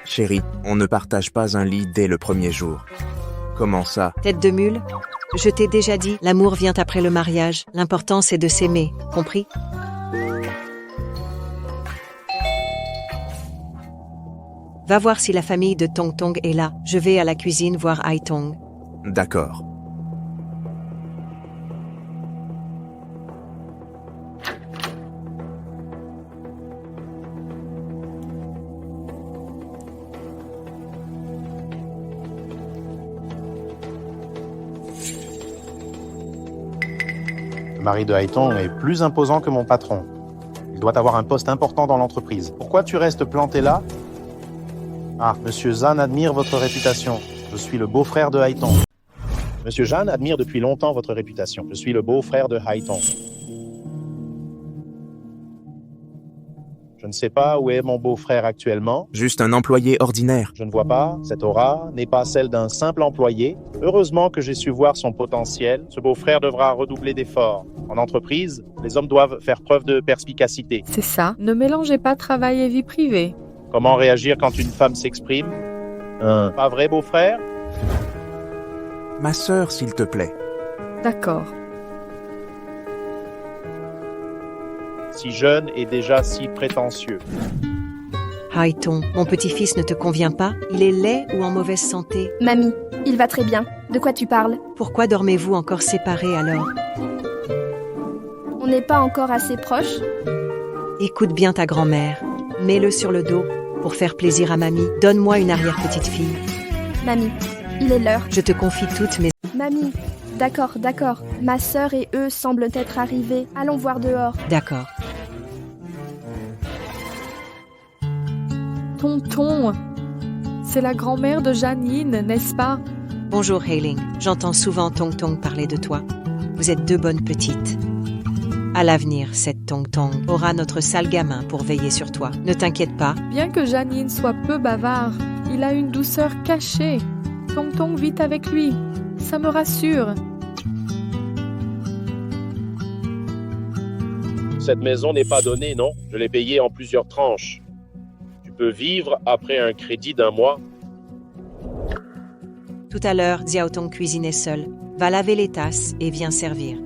Chérie, on ne partage pas un lit dès le premier jour. Comment ça? Tête de mule? Je t'ai déjà dit, l'amour vient après le mariage. L'important c'est de s'aimer, compris? Va voir si la famille de Tong Tong est là. Je vais à la cuisine voir Hai Tong. D'accord. Le mari de Hai Tong est plus imposant que mon patron. Il doit avoir un poste important dans l'entreprise. Pourquoi tu restes planté là? Ah, Monsieur Zhan admire votre réputation. Je suis le beau-frère de Hai Tong. Monsieur Zhan admire depuis longtemps votre réputation. Je suis le beau-frère de Hai Tong. Je ne sais pas où est mon beau-frère actuellement. Juste un employé ordinaire. Je ne vois pas. Cette aura n'est pas celle d'un simple employé. Heureusement que j'ai su voir son potentiel. Ce beau-frère devra redoubler d'efforts. En entreprise, les hommes doivent faire preuve de perspicacité. C'est ça, ne mélangez pas travail et vie privée. Comment réagir quand une femme s'exprime? Pas vrai, beau-frère? Ma sœur, s'il te plaît. D'accord. Si jeune et déjà si prétentieux. Hai Tong, mon petit-fils ne te convient pas? Il est laid ou en mauvaise santé? Mamie, il va très bien. De quoi tu parles? Pourquoi dormez-vous encore séparés alors? On n'est pas encore assez proches? Écoute bien ta grand-mère. Mets-le sur le dos. Pour faire plaisir à mamie, donne-moi une arrière-petite-fille. Mamie, il est l'heure. Je te confie toutes mes... Mamie, d'accord. Ma sœur et eux semblent être arrivés. Allons voir dehors. D'accord. Tonton, c'est la grand-mère de Janine, n'est-ce pas? Bonjour Hailing, j'entends souvent Tong Tong parler de toi. Vous êtes deux bonnes petites. À l'avenir, cette Tong Tong aura notre sale gamin pour veiller sur toi. Ne t'inquiète pas. Bien que Janine soit peu bavard, il a une douceur cachée. Tong Tong vit avec lui. Ça me rassure. Cette maison n'est pas donnée, non? Je l'ai payée en plusieurs tranches. Tu peux vivre après un crédit d'1 mois. Tout à l'heure, Xiao Tong cuisinait seul. Va laver les tasses et viens servir.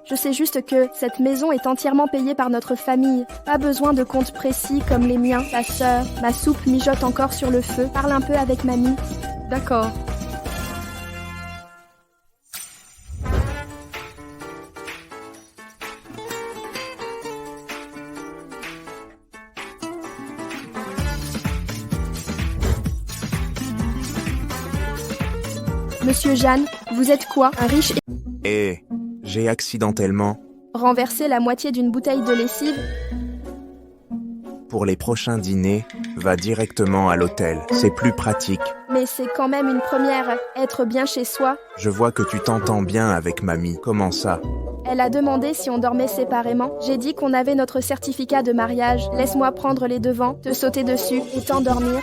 Je sais juste que cette maison est entièrement payée par notre famille. Pas besoin de comptes précis comme les miens. Ta sœur, ma soupe mijote encore sur le feu. Parle un peu avec mamie. D'accord. Monsieur Jeanne, vous êtes quoi? Un riche Et j'ai accidentellement... renversé la moitié d'une bouteille de lessive? Pour les prochains dîners, va directement à l'hôtel. C'est plus pratique. Mais c'est quand même une première, être bien chez soi. Je vois que tu t'entends bien avec mamie. Comment ça? Elle a demandé si on dormait séparément. J'ai dit qu'on avait notre certificat de mariage. Laisse-moi prendre les devants, te sauter dessus et t'endormir.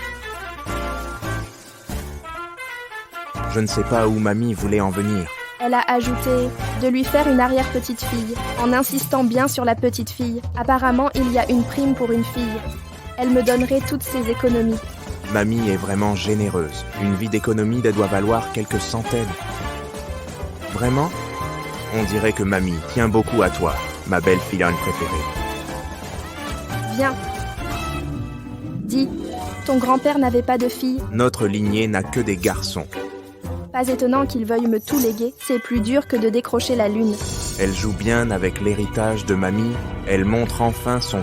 Je ne sais pas où mamie voulait en venir. Elle a ajouté de lui faire une arrière-petite-fille, en insistant bien sur la petite-fille. Apparemment, il y a une prime pour une fille. Elle me donnerait toutes ses économies. Mamie est vraiment généreuse. Une vie d'économie doit valoir quelques centaines. Vraiment? On dirait que mamie tient beaucoup à toi, ma belle filonne préférée. Viens. Dis, ton grand-père n'avait pas de fille? Notre lignée n'a que des garçons. Pas étonnant qu'il veuille me tout léguer. C'est plus dur que de décrocher la lune. Elle joue bien avec l'héritage de mamie. Elle montre enfin son...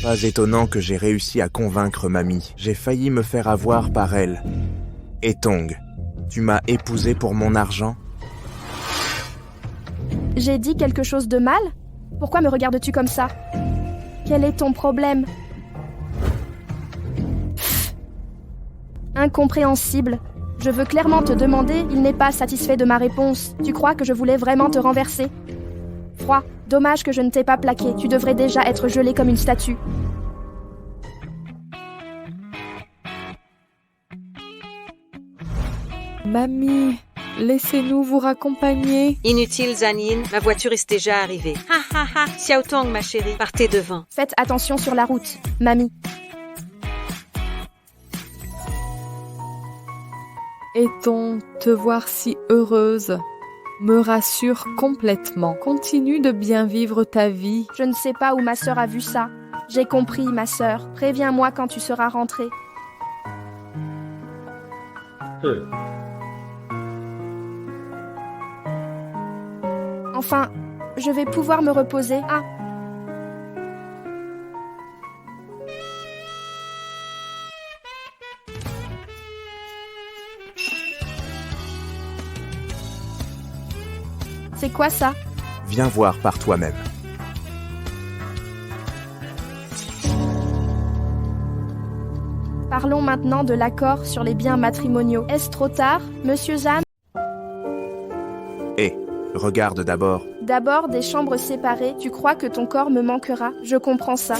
Pas étonnant que j'ai réussi à convaincre mamie. J'ai failli me faire avoir par elle. Et Tong, tu m'as épousé pour mon argent? J'ai dit quelque chose de mal? Pourquoi me regardes-tu comme ça? Quel est ton problème? Pff. Incompréhensible. Je veux clairement te demander, il n'est pas satisfait de ma réponse. Tu crois que je voulais vraiment te renverser? Froid, dommage que je ne t'ai pas plaqué. Tu devrais déjà être gelé comme une statue. Mamie, laissez-nous vous raccompagner. Inutile, Zanine, ma voiture est déjà arrivée. Ha ha ha, Xiao Tong, ma chérie, partez devant. Faites attention sur la route, mamie. Eton, te voir si heureuse me rassure complètement. Continue de bien vivre ta vie. Je ne sais pas où ma sœur a vu ça. J'ai compris, ma sœur. Préviens-moi quand tu seras rentrée. Enfin, je vais pouvoir me reposer. Ah. C'est quoi ça? Viens voir par toi-même. Parlons maintenant de l'accord sur les biens matrimoniaux. Est-ce trop tard, monsieur Zan? Regarde d'abord. D'abord, des chambres séparées, tu crois que ton corps me manquera? Je comprends ça.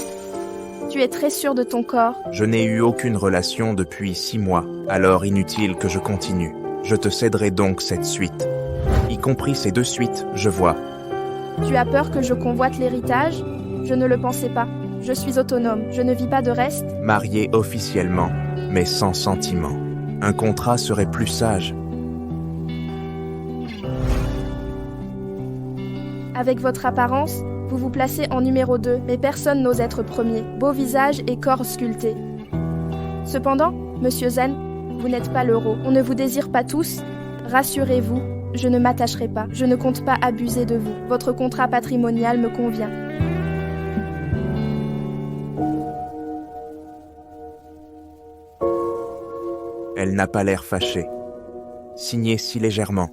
Tu es très sûr de ton corps. Je n'ai eu aucune relation depuis 6 mois, alors inutile que je continue. Je te céderai donc cette suite. Y compris ces 2 suites, je vois. Tu as peur que je convoite l'héritage? Je ne le pensais pas. Je suis autonome, je ne vis pas de reste. Marié officiellement, mais sans sentiment. Un contrat serait plus sage. Avec votre apparence, vous vous placez en numéro 2, mais personne n'ose être premier. Beau visage et corps sculpté. Cependant, monsieur Zen, vous n'êtes pas l'euro. On ne vous désire pas tous. Rassurez-vous, je ne m'attacherai pas. Je ne compte pas abuser de vous. Votre contrat patrimonial me convient. Elle n'a pas l'air fâchée. Signé si légèrement.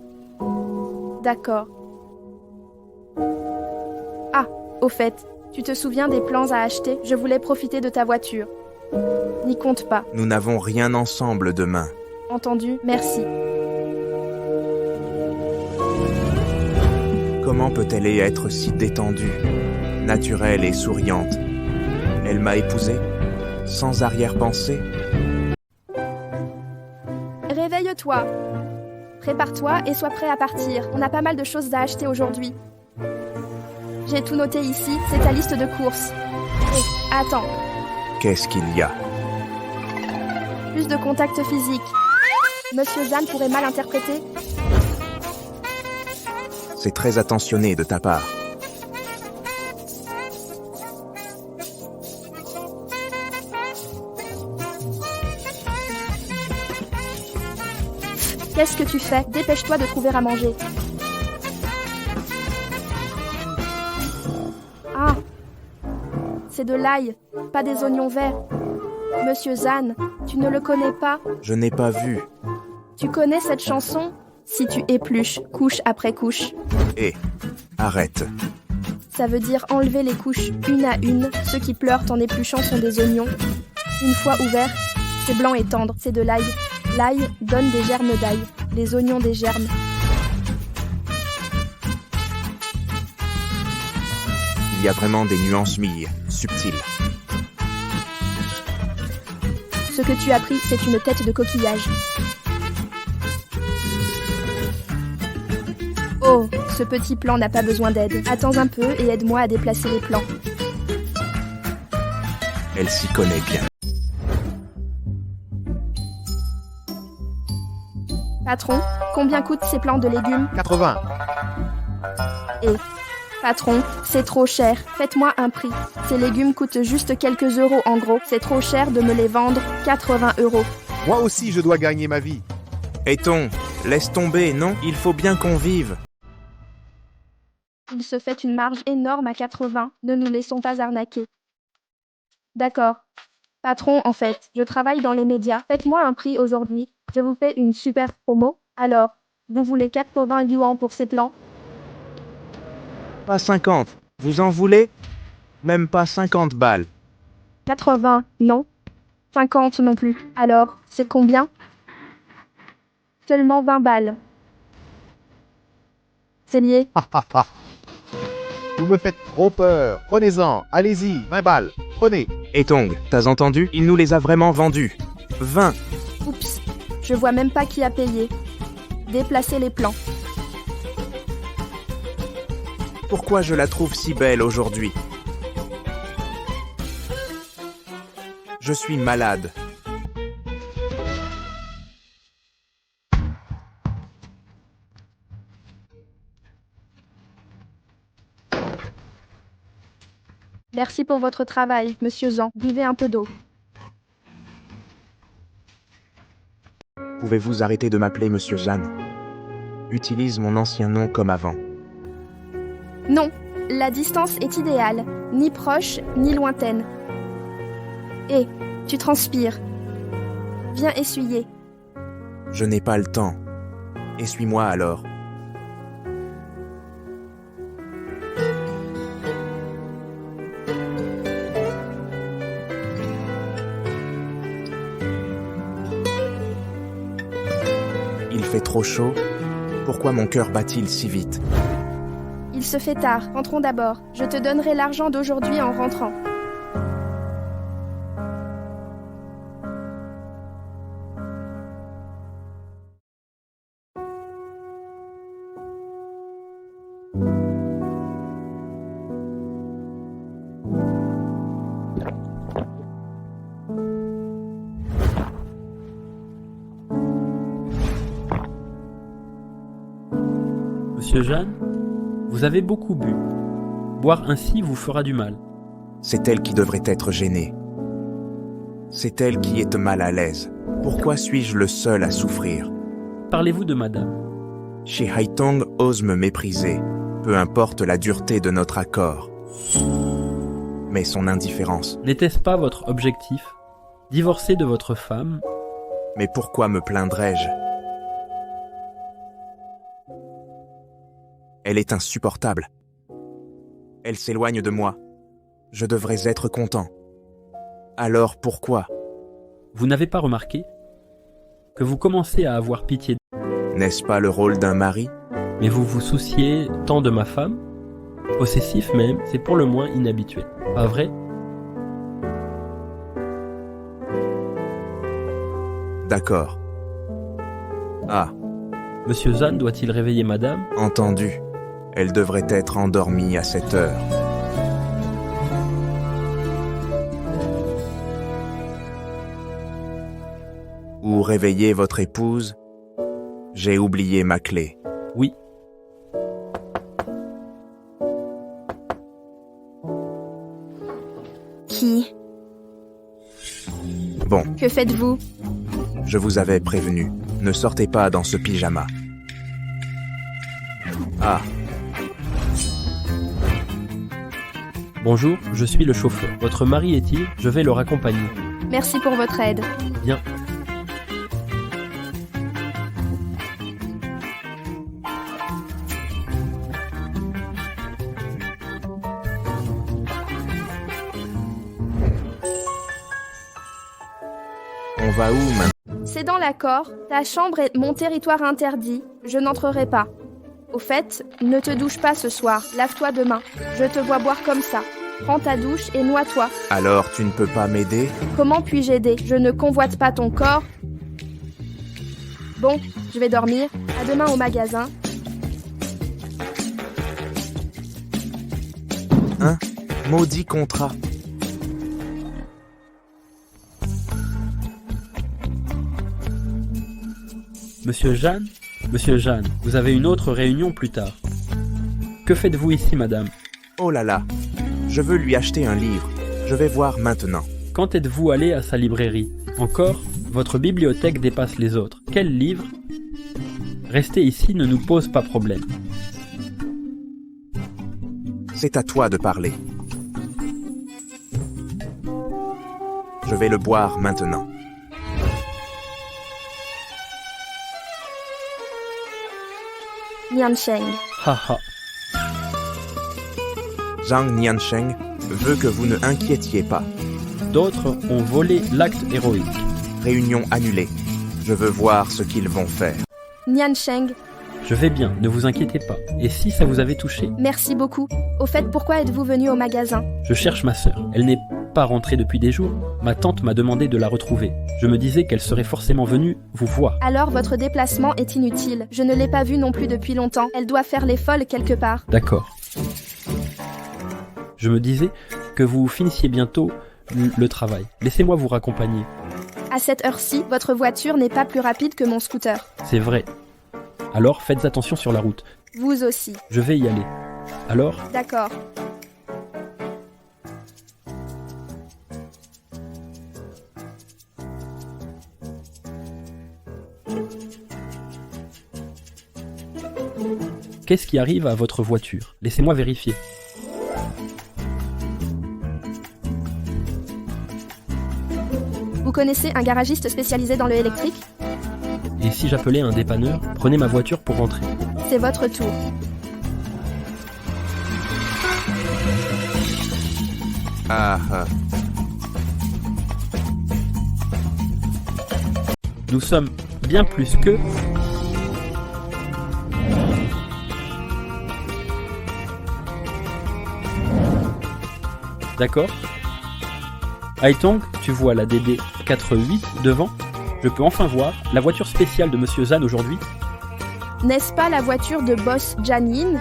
D'accord. Ah, au fait, tu te souviens des plans à acheter? Je voulais profiter de ta voiture. N'y compte pas. Nous n'avons rien ensemble demain. Entendu, merci. Comment peut-elle être si détendue, naturelle et souriante? Elle m'a épousé, sans arrière-pensée. Réveille-toi. Prépare-toi et sois prêt à partir. On a pas mal de choses à acheter aujourd'hui. J'ai tout noté ici, c'est ta liste de courses. Et, attends. Qu'est-ce qu'il y a? Plus de contact physique. Monsieur Zan pourrait mal interpréter? C'est très attentionné de ta part. Qu'est-ce que tu fais? Dépêche-toi de trouver à manger. Ah! C'est de l'ail, pas des oignons verts. Monsieur Zan, tu ne le connais pas? Je n'ai pas vu. Tu connais cette chanson? Si tu épluches, couche après couche. Arrête. Ça veut dire enlever les couches une à une. Ceux qui pleurent en épluchant sont des oignons. Une fois ouverts, c'est blanc et tendre, c'est de l'ail. L'ail donne des germes d'ail, les oignons des germes. Il y a vraiment des nuances subtiles. Ce que tu as pris, c'est une tête de coquillage. Oh, ce petit plan n'a pas besoin d'aide. Attends un peu et aide-moi à déplacer les plans. Elle s'y connaît bien. Patron, combien coûtent ces plants de légumes? 80. Patron, c'est trop cher. Faites-moi un prix. Ces légumes coûtent juste quelques euros en gros. C'est trop cher de me les vendre. 80 €. Moi aussi, je dois gagner ma vie. Eton, laisse tomber, non? Il faut bien qu'on vive. Il se fait une marge énorme à 80. Ne nous laissons pas arnaquer. D'accord. Patron, en fait, je travaille dans les médias. Faites-moi un prix aujourd'hui. Je vous fais une super promo. Alors, vous voulez 80 yuan pour ces plans? Pas 50. Vous en voulez? Même pas 50 balles. 80, non. 50 non plus. Alors, c'est combien? Seulement 20 balles. C'est lié. Vous me faites trop peur. Prenez-en. Allez-y. 20 balles. Prenez. Etong, t'as entendu? Il nous les a vraiment vendus. 20. Oups. Je vois même pas qui a payé. Déplacez les plans. Pourquoi je la trouve si belle aujourd'hui? Je suis malade. Merci pour votre travail, monsieur Zhang. Buvez un peu d'eau. Pouvez-vous arrêter de m'appeler Monsieur Zhan? Utilise mon ancien nom comme avant. Non, la distance est idéale, ni proche, ni lointaine. Hé, tu transpires. Viens essuyer. Je n'ai pas le temps. Essuie-moi alors. Il fait trop chaud. Pourquoi mon cœur bat-il si vite? Il se fait tard, rentrons d'abord. Je te donnerai l'argent d'aujourd'hui en rentrant. Monsieur Zhan, vous avez beaucoup bu. Boire ainsi vous fera du mal. C'est elle qui devrait être gênée. C'est elle qui est mal à l'aise. Pourquoi suis-je le seul à souffrir? Parlez-vous de madame? Shi Haitong ose me mépriser, peu importe la dureté de notre accord. Mais son indifférence... N'était-ce pas votre objectif? Divorcer de votre femme? Mais pourquoi me plaindrais-je? Elle est insupportable. Elle s'éloigne de moi. Je devrais être content. Alors pourquoi? Vous n'avez pas remarqué que vous commencez à avoir pitié? N'est-ce pas le rôle d'un mari? Mais vous vous souciez tant de ma femme? Possessif même, c'est pour le moins inhabituel. Pas vrai? D'accord. Ah. Monsieur Zhan doit-il réveiller madame? Entendu. Elle devrait être endormie à cette heure. Ou réveiller votre épouse? J'ai oublié ma clé. Oui. Qui? Bon. Que faites-vous? Je vous avais prévenu. Ne sortez pas dans ce pyjama. Ah. Bonjour, je suis le chauffeur. Votre mari est-il? Je vais le raccompagner. Merci pour votre aide. Bien. On va où maintenant? C'est dans l'accord. Ta chambre est mon territoire interdit. Je n'entrerai pas. Au fait, ne te douche pas ce soir. Lave-toi demain. Je te vois boire comme ça. Prends ta douche et noie-toi. Alors tu ne peux pas m'aider? Comment puis-je aider? Je ne convoite pas ton corps. Bon, je vais dormir. À demain au magasin. Hein? Maudit contrat. Monsieur Zhan? Monsieur Zhan, vous avez une autre réunion plus tard. Que faites-vous ici, madame? Oh là là, je veux lui acheter un livre. Je vais voir maintenant. Quand êtes-vous allé à sa librairie? Encore? Votre bibliothèque dépasse les autres. Quel livre? Rester ici ne nous pose pas problème. C'est à toi de parler. Je vais le boire maintenant. Niansheng. Haha. Zhang Niansheng veut que vous ne inquiétiez pas. D'autres ont volé l'acte héroïque. Réunion annulée. Je veux voir ce qu'ils vont faire. Niansheng. Je vais bien, ne vous inquiétez pas. Et si ça vous avait touché? Merci beaucoup. Au fait, pourquoi êtes-vous venu au magasin? Je cherche ma sœur. Elle n'est pas rentrée depuis des jours. Ma tante m'a demandé de la retrouver. Je me disais qu'elle serait forcément venue vous voir. Alors votre déplacement est inutile. Je ne l'ai pas vue non plus depuis longtemps. Elle doit faire les folles quelque part. D'accord. Je me disais que vous finissiez bientôt le travail. Laissez-moi vous raccompagner. À cette heure-ci, votre voiture n'est pas plus rapide que mon scooter. C'est vrai. Alors faites attention sur la route. Vous aussi. Je vais y aller. Alors? D'accord. Qu'est-ce qui arrive à votre voiture? Laissez-moi vérifier. Vous connaissez un garagiste spécialisé dans le électrique? Et si j'appelais un dépanneur? Prenez ma voiture pour rentrer. C'est votre tour. Ah. Nous sommes bien plus que... D'accord. Haitong, tu vois la DD 48 devant? Je peux enfin voir la voiture spéciale de Monsieur Zhan aujourd'hui? N'est-ce pas la voiture de boss Jan Yin?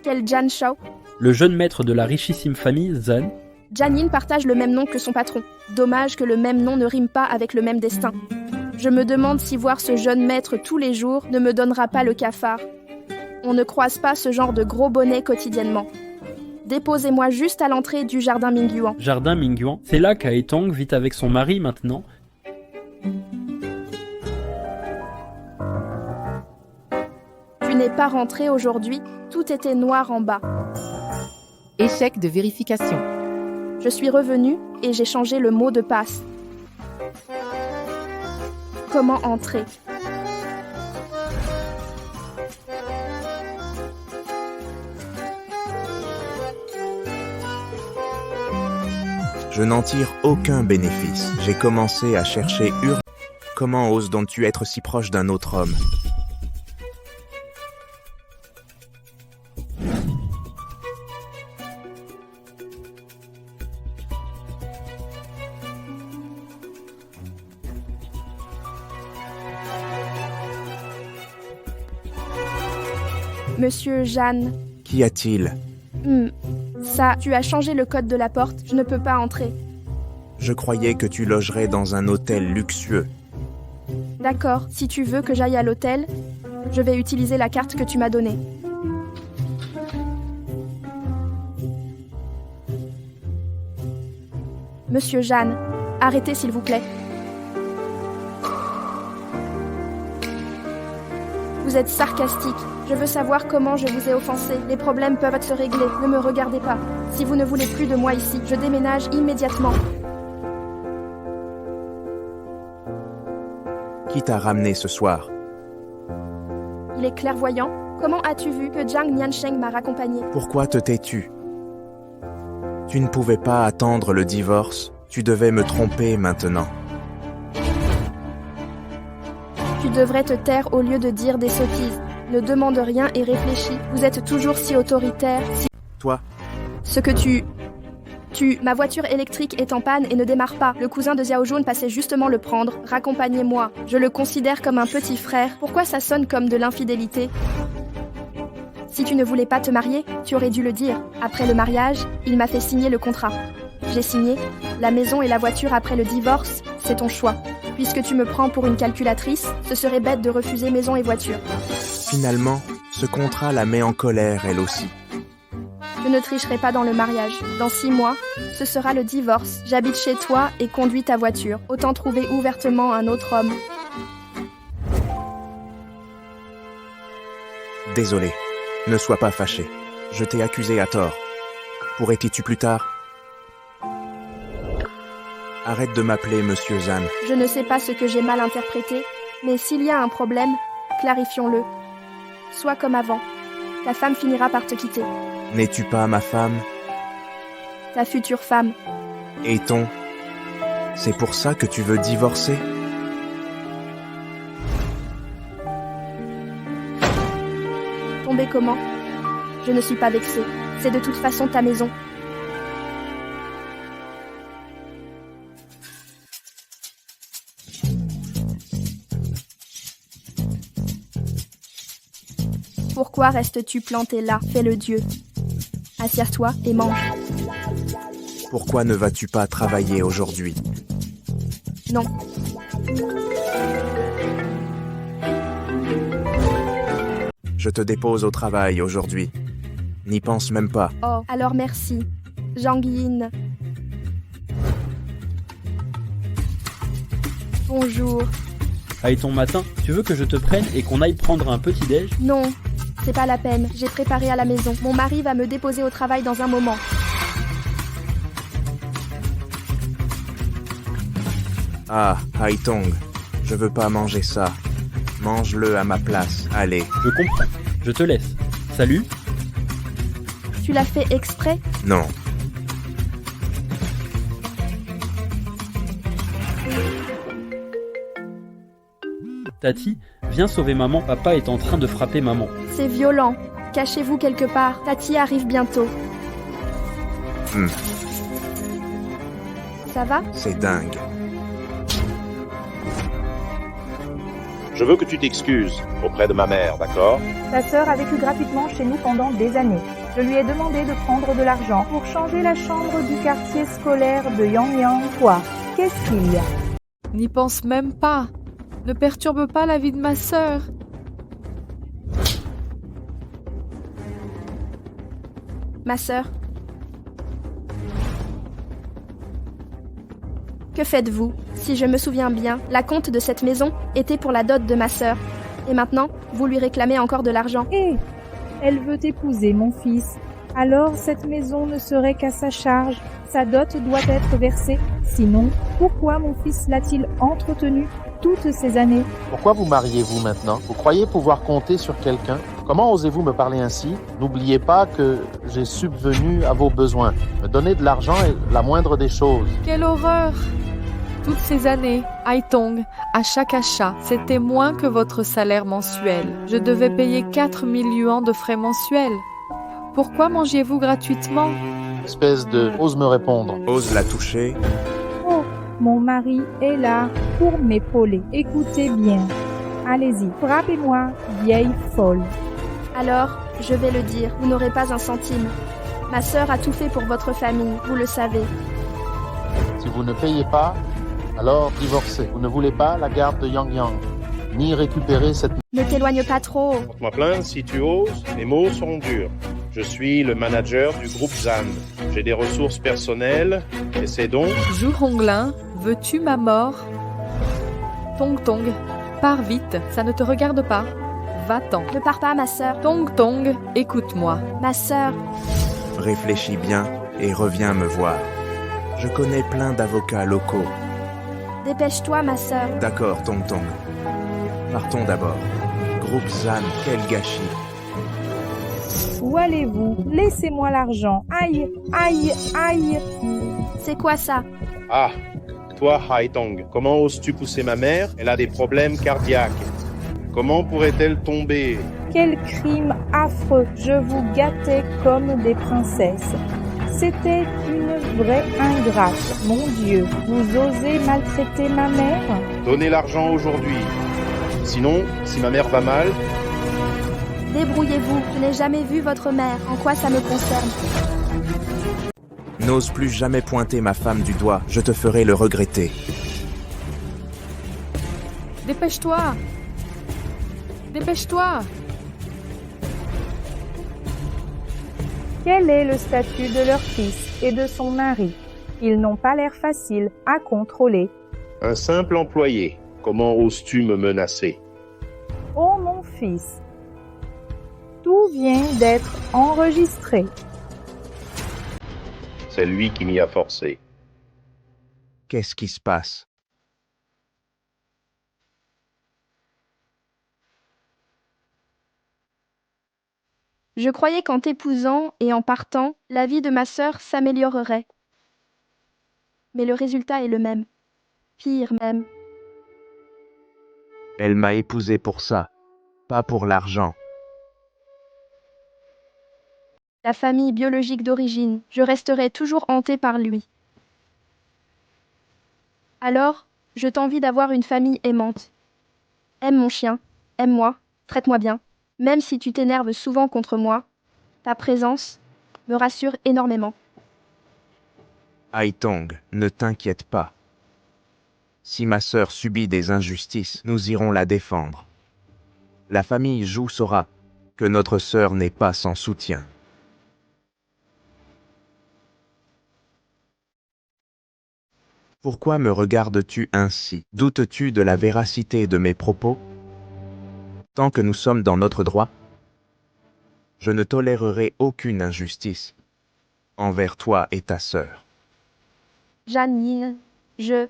Quel Jan Shao? Le jeune maître de la richissime famille Zhan. Jan Yin partage le même nom que son patron. Dommage que le même nom ne rime pas avec le même destin. Je me demande si voir ce jeune maître tous les jours ne me donnera pas le cafard. On ne croise pas ce genre de gros bonnet quotidiennement. Déposez-moi juste à l'entrée du jardin Mingyuan. Jardin Mingyuan, c'est là qu'Haitong vit avec son mari maintenant. Tu n'es pas rentré aujourd'hui, tout était noir en bas. Échec de vérification. Je suis revenu et j'ai changé le mot de passe. Comment entrer? Je n'en tire aucun bénéfice. J'ai commencé à chercher Comment oses donc-tu être si proche d'un autre homme? Monsieur Jeanne. Qu'y a-t-il? Ça, tu as changé le code de la porte, je ne peux pas entrer. Je croyais que tu logerais dans un hôtel luxueux. D'accord, si tu veux que j'aille à l'hôtel, je vais utiliser la carte que tu m'as donnée. Monsieur Jeanne, arrêtez s'il vous plaît. Vous êtes sarcastique. Je veux savoir comment je vous ai offensé. Les problèmes peuvent se régler. Ne me regardez pas. Si vous ne voulez plus de moi ici, je déménage immédiatement. Qui t'a ramené ce soir? Il est clairvoyant. Comment as-tu vu que Jiang Niansheng m'a raccompagné? Pourquoi te tais-tu? Tu ne pouvais pas attendre le divorce. Tu devais me tromper maintenant. Tu devrais te taire au lieu de dire des sottises. Ne demande rien et réfléchis. Vous êtes toujours si autoritaire, si... Toi? Ce que ma voiture électrique est en panne et ne démarre pas. Le cousin de Xiao Jun passait justement le prendre. Raccompagnez-moi. Je le considère comme un petit frère. Pourquoi ça sonne comme de l'infidélité? Si tu ne voulais pas te marier, tu aurais dû le dire. Après le mariage, il m'a fait signer le contrat. J'ai signé. La maison et la voiture après le divorce, c'est ton choix. Puisque tu me prends pour une calculatrice, ce serait bête de refuser maison et voiture. Finalement, ce contrat la met en colère, elle aussi. Je ne tricherai pas dans le mariage. Dans 6 mois, ce sera le divorce. J'habite chez toi et conduis ta voiture. Autant trouver ouvertement un autre homme. Désolé. Ne sois pas fâché. Je t'ai accusé à tort. Pourrais-tu plus tard? Arrête de m'appeler Monsieur Zhan. Je ne sais pas ce que j'ai mal interprété, mais s'il y a un problème, clarifions-le. Sois comme avant. Ta femme finira par te quitter. N'es-tu pas ma femme? Ta future femme. Et ton? C'est pour ça que tu veux divorcer? Tomber comment? Je ne suis pas vexée. C'est de toute façon ta maison. Pourquoi restes-tu planté là? Fais le dieu. Assieds-toi et mange. Pourquoi ne vas-tu pas travailler aujourd'hui? Non. Je te dépose au travail aujourd'hui. N'y pense même pas. Oh, alors merci. Zhang Yin. Bonjour. Ton matin, tu veux que je te prenne et qu'on aille prendre un petit déj? Non, c'est pas la peine, j'ai préparé à la maison. Mon mari va me déposer au travail dans un moment. Ah, Haitong, je veux pas manger ça. Mange-le à ma place, allez. Je comprends, je te laisse. Salut. Tu l'as fait exprès? Non. Tati, viens sauver maman, papa est en train de frapper maman. C'est violent. Cachez-vous quelque part, Tati arrive bientôt. Ça va? C'est dingue. Je veux que tu t'excuses auprès de ma mère, d'accord? Ta sœur a vécu gratuitement chez nous pendant des années. Je lui ai demandé de prendre de l'argent pour changer la chambre du quartier scolaire de Yangyang. Quoi? Qu'est-ce qu'il y a? N'y pense même pas. Ne perturbe pas la vie de ma sœur. Ma sœur. Que faites-vous? Si je me souviens bien, la compte de cette maison était pour la dot de ma sœur. Et maintenant, vous lui réclamez encore de l'argent. Hé, elle veut épouser mon fils. Alors cette maison ne serait qu'à sa charge. Sa dot doit être versée. Sinon, pourquoi mon fils l'a-t-il entretenue toutes ces années? Pourquoi vous mariez-vous maintenant? Vous croyez pouvoir compter sur quelqu'un? Comment osez-vous me parler ainsi? N'oubliez pas que j'ai subvenu à vos besoins. Me donner de l'argent est la moindre des choses. Quelle horreur! Toutes ces années, Haitong, à chaque achat, c'était moins que votre salaire mensuel. Je devais payer 4 000 yuans de frais mensuels. Pourquoi mangiez-vous gratuitement? Espèce de... Ose me répondre. Ose la toucher. Oh, mon mari est là pour m'épauler. Écoutez bien. Allez-y, frappez-moi, vieille folle. Alors, je vais le dire, vous n'aurez pas un centime. Ma sœur a tout fait pour votre famille, vous le savez. Si vous ne payez pas, alors divorcez. Vous ne voulez pas la garde de Yangyang, ni récupérer cette... Ne t'éloigne pas trop. Porte-moi plainte si tu oses, mes mots seront durs. Je suis le manager du groupe Zan. J'ai des ressources personnelles, et c'est donc... Zhu Honglin, veux-tu ma mort? Tong Tong, pars vite, ça ne te regarde pas. Va-t'en. Ne pars pas, ma sœur. Tong Tong, écoute-moi. Ma sœur. Réfléchis bien et reviens me voir. Je connais plein d'avocats locaux. Dépêche-toi, ma sœur. D'accord, Tong Tong. Partons d'abord. Groupe Zan, quel gâchis. Où allez-vous? Laissez-moi l'argent. Aïe, aïe, aïe. C'est quoi ça? Ah, toi, Haitong, comment oses-tu pousser ma mère? Elle a des problèmes cardiaques. Comment pourrait-elle tomber? Quel crime affreux. Je vous gâtais comme des princesses. C'était une vraie ingrate. Mon Dieu, vous osez maltraiter ma mère? Donnez l'argent aujourd'hui. Sinon, si ma mère va mal... Débrouillez-vous, je n'ai jamais vu votre mère. En quoi ça me concerne? N'ose plus jamais pointer ma femme du doigt, je te ferai le regretter. Dépêche-toi! Dépêche-toi! Quel est le statut de leur fils et de son mari? Ils n'ont pas l'air faciles à contrôler. Un simple employé. Comment oses-tu me menacer? Oh mon fils, tout vient d'être enregistré. C'est lui qui m'y a forcé. Qu'est-ce qui se passe? Je croyais qu'en t'épousant et en partant, la vie de ma sœur s'améliorerait. Mais le résultat est le même. Pire même. Elle m'a épousé pour ça, pas pour l'argent. La famille biologique d'origine, je resterai toujours hantée par lui. Alors, je t'envie d'avoir une famille aimante. Aime mon chien, aime-moi, traite-moi bien. Même si tu t'énerves souvent contre moi, ta présence me rassure énormément. Haitong, ne t'inquiète pas. Si ma sœur subit des injustices, nous irons la défendre. La famille Zhu saura que notre sœur n'est pas sans soutien. Pourquoi me regardes-tu ainsi? Doutes-tu de la véracité de mes propos? Tant que nous sommes dans notre droit, je ne tolérerai aucune injustice envers toi et ta sœur. Janine, je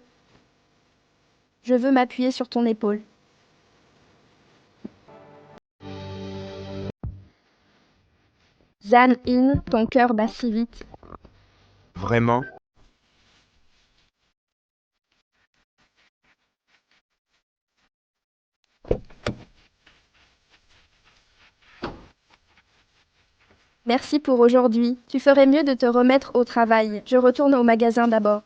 veux m'appuyer sur ton épaule. Janine, ton cœur bat si vite. Vraiment? Merci pour aujourd'hui. Tu ferais mieux de te remettre au travail. Je retourne au magasin d'abord.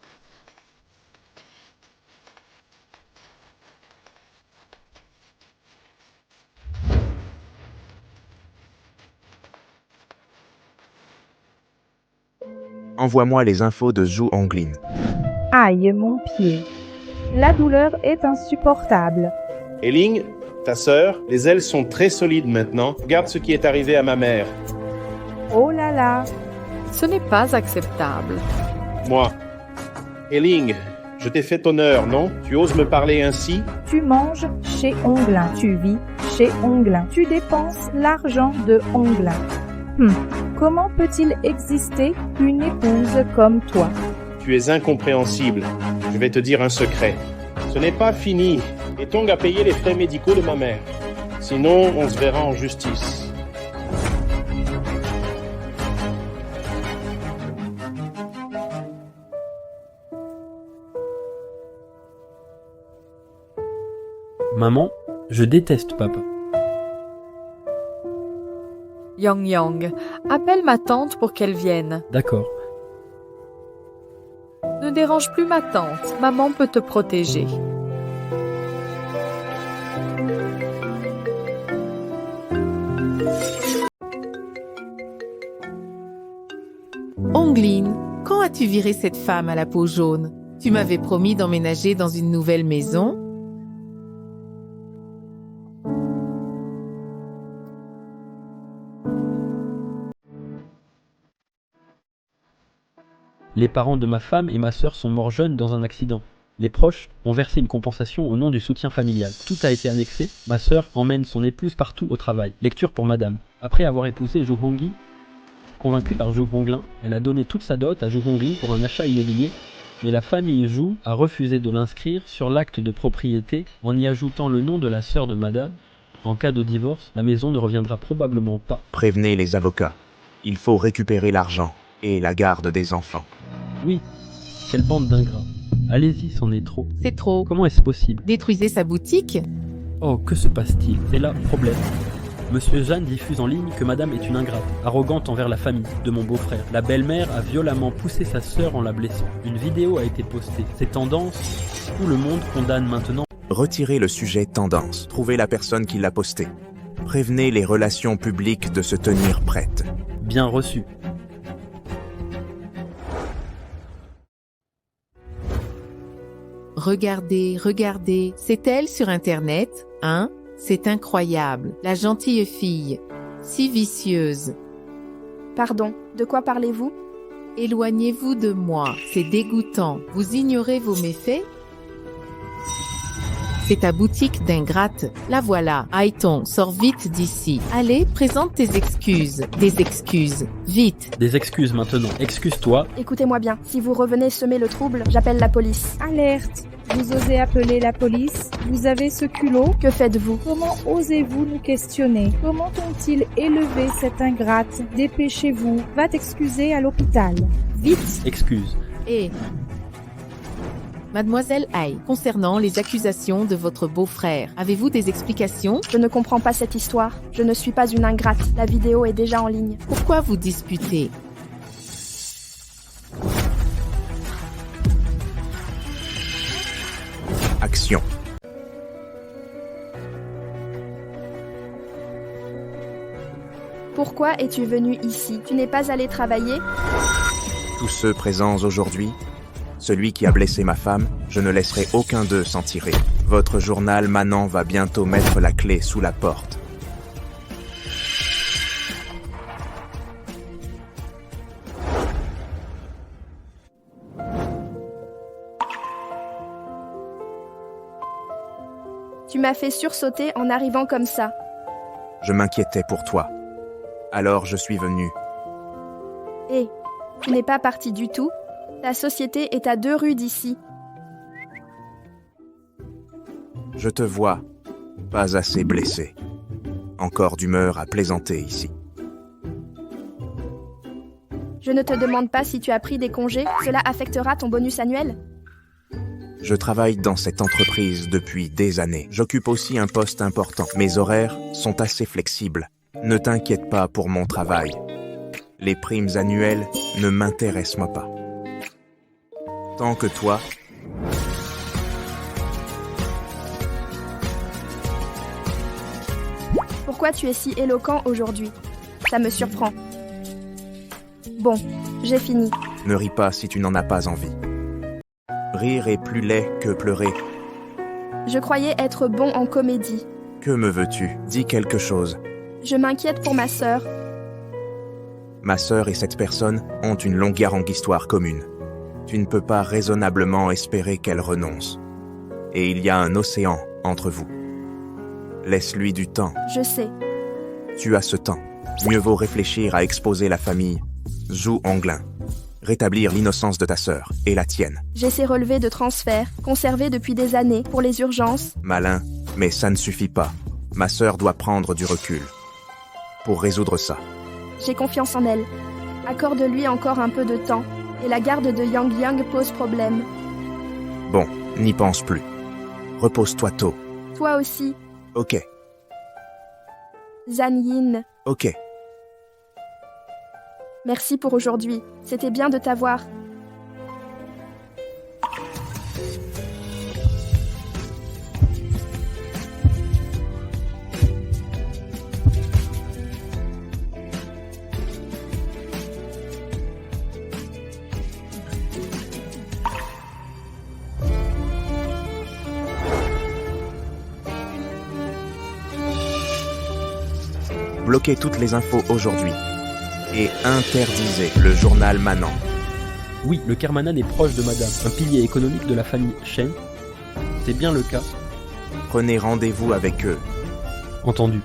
Envoie-moi les infos de Zhu Honglin. Aïe, mon pied. La douleur est insupportable. Eiling, ta sœur, les ailes sont très solides maintenant. Regarde ce qui est arrivé à ma mère. Oh là là. Ce n'est pas acceptable. Moi. Eiling, je t'ai fait honneur, non? Tu oses me parler ainsi? Tu manges chez Honglin. Tu vis chez Honglin. Tu dépenses l'argent de Honglin. Comment peut-il exister une épouse comme toi? Tu es incompréhensible. Je vais te dire un secret. Ce n'est pas fini. Aitong a payé les frais médicaux de ma mère. Sinon, on se verra en justice. Maman, je déteste papa. Yang Yang, appelle ma tante pour qu'elle vienne. D'accord. Ne dérange plus ma tante, maman peut te protéger. Honglin, quand as-tu viré cette femme à la peau jaune? Tu m'avais promis d'emménager dans une nouvelle maison. Les parents de ma femme et ma sœur sont morts jeunes dans un accident. Les proches ont versé une compensation au nom du soutien familial. Tout a été annexé. Ma sœur emmène son épouse partout au travail. Lecture pour madame. Après avoir épousé Zhu Hongyi, convaincue par Zhu Honglin, elle a donné toute sa dot à Zhu Hongyi pour un achat immobilier, mais la famille Zhu a refusé de l'inscrire sur l'acte de propriété en y ajoutant le nom de la sœur de madame. En cas de divorce, la maison ne reviendra probablement pas. Prévenez les avocats. Il faut récupérer l'argent et la garde des enfants. Oui, quelle bande d'ingrats. Allez-y, c'en est trop. C'est trop. Comment est-ce possible? Détruisez sa boutique? Oh, que se passe-t-il? C'est là le problème. Monsieur Jeanne diffuse en ligne que madame est une ingrate, arrogante envers la famille de mon beau-frère. La belle-mère a violemment poussé sa sœur en la blessant. Une vidéo a été postée. Ces tendances, tout le monde condamne maintenant. Retirez le sujet tendance. Trouvez la personne qui l'a posté. Prévenez les relations publiques de se tenir prêtes. Bien reçu. Regardez, regardez, c'est elle sur Internet, hein? C'est incroyable, la gentille fille, si vicieuse. Pardon, de quoi parlez-vous? Éloignez-vous de moi, c'est dégoûtant. Vous ignorez vos méfaits? C'est ta boutique d'ingrate. La voilà. Haïton, sors vite d'ici. Allez, présente tes excuses. Des excuses. Vite. Des excuses maintenant. Excuse-toi. Écoutez-moi bien. Si vous revenez semer le trouble, j'appelle la police. Alerte! Vous osez appeler la police? Vous avez ce culot? Que faites-vous? Comment osez-vous nous questionner? Comment ont-ils élevé cette ingrate? Dépêchez-vous. Va t'excuser à l'hôpital. Vite! Excuse. Et... Mademoiselle Hai, concernant les accusations de votre beau-frère, avez-vous des explications? Je ne comprends pas cette histoire. Je ne suis pas une ingrate. La vidéo est déjà en ligne. Pourquoi vous disputez? Action. Pourquoi es-tu venu ici? Tu n'es pas allé travailler? Tous ceux présents aujourd'hui, celui qui a blessé ma femme, je ne laisserai aucun d'eux s'en tirer. Votre journal Manon va bientôt mettre la clé sous la porte. Tu m'as fait sursauter en arrivant comme ça. Je m'inquiétais pour toi. Alors je suis venu. Hé, tu n'es pas parti du tout. Ta société est à 2 rues d'ici. Je te vois, pas assez blessé. Encore d'humeur à plaisanter ici. Je ne te demande pas si tu as pris des congés, cela affectera ton bonus annuel. Je travaille dans cette entreprise depuis des années. J'occupe aussi un poste important. Mes horaires sont assez flexibles. Ne t'inquiète pas pour mon travail. Les primes annuelles ne m'intéressent pas. Tant que toi... Pourquoi tu es si éloquent aujourd'hui? Ça me surprend. Bon, j'ai fini. Ne ris pas si tu n'en as pas envie. Rire est plus laid que pleurer. Je croyais être bon en comédie. Que me veux-tu? Dis quelque chose. Je m'inquiète pour ma sœur. Ma sœur et cette personne ont une longue histoire commune. Tu ne peux pas raisonnablement espérer qu'elle renonce. Et il y a un océan entre vous. Laisse-lui du temps. Je sais. Tu as ce temps. Mieux vaut réfléchir à exposer la famille. Zhu Honglin. Rétablir l'innocence de ta sœur et la tienne. J'ai ces relevés de transfert, conservés depuis des années, pour les urgences. Malin, mais ça ne suffit pas. Ma sœur doit prendre du recul. Pour résoudre ça. J'ai confiance en elle. Accorde-lui encore un peu de temps, et la garde de Yang Yang pose problème. Bon, n'y pense plus. Repose-toi tôt. Toi aussi. Ok. Zhan Yin. Ok. Merci pour aujourd'hui. C'était bien de t'avoir. Bloquez toutes les infos aujourd'hui. Et interdisez le journal Manant. Oui, le Kermanan est proche de madame, un pilier économique de la famille Shen. C'est bien le cas. Prenez rendez-vous avec eux. Entendu.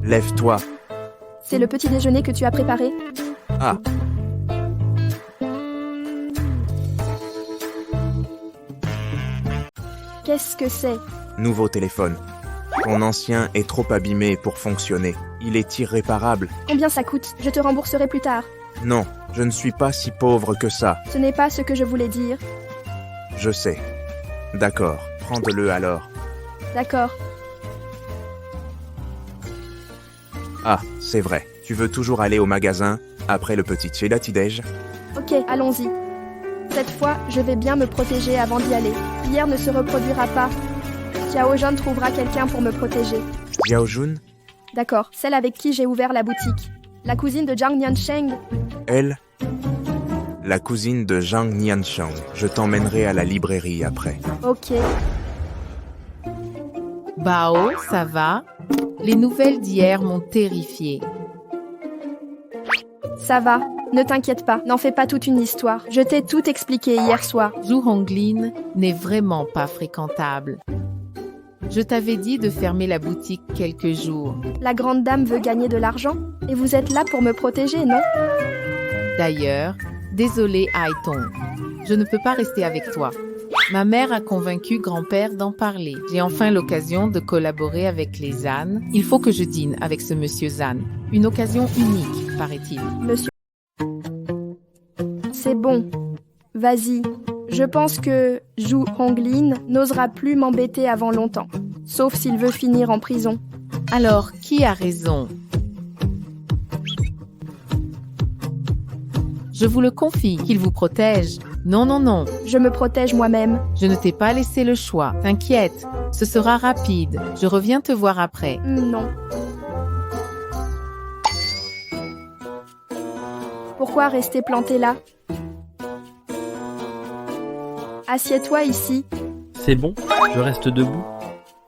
Lève-toi. C'est le petit déjeuner que tu as préparé? Ah. Qu'est-ce que c'est? Nouveau téléphone. Ton ancien est trop abîmé pour fonctionner. Il est irréparable. Combien ça coûte? Je te rembourserai plus tard. Non, je ne suis pas si pauvre que ça. Ce n'est pas ce que je voulais dire. Je sais. D'accord, prends-le alors. D'accord. Ah, c'est vrai. Tu veux toujours aller au magasin après le petit Chedatidej? Ok, allons-y. Cette fois, je vais bien me protéger avant d'y aller. Hier ne se reproduira pas. Xiaojun trouvera quelqu'un pour me protéger. Xiaojun? D'accord, celle avec qui j'ai ouvert la boutique. La cousine de Zhang Niansheng. Elle? La cousine de Zhang Niansheng. Je t'emmènerai à la librairie après. Ok. Bao, ça va? Les nouvelles d'hier m'ont terrifiée. Ça va, ne t'inquiète pas, n'en fais pas toute une histoire. Je t'ai tout expliqué hier soir. Zhu Honglin n'est vraiment pas fréquentable. Je t'avais dit de fermer la boutique quelques jours. La grande dame veut gagner de l'argent et vous êtes là pour me protéger, non? D'ailleurs, désolé Haitong, je ne peux pas rester avec toi. Ma mère a convaincu grand-père d'en parler. J'ai enfin l'occasion de collaborer avec les Zhan. Il faut que je dîne avec ce monsieur Zhan. Une occasion unique, paraît-il. Monsieur... C'est bon. Vas-y. Je pense que Zhu Honglin n'osera plus m'embêter avant longtemps. Sauf s'il veut finir en prison. Alors, qui a raison? Je vous le confie, qu'il vous protège. Non, non, non. Je me protège moi-même. Je ne t'ai pas laissé le choix. T'inquiète, ce sera rapide. Je reviens te voir après. Non. Pourquoi rester planté là? Assieds-toi ici. C'est bon, je reste debout.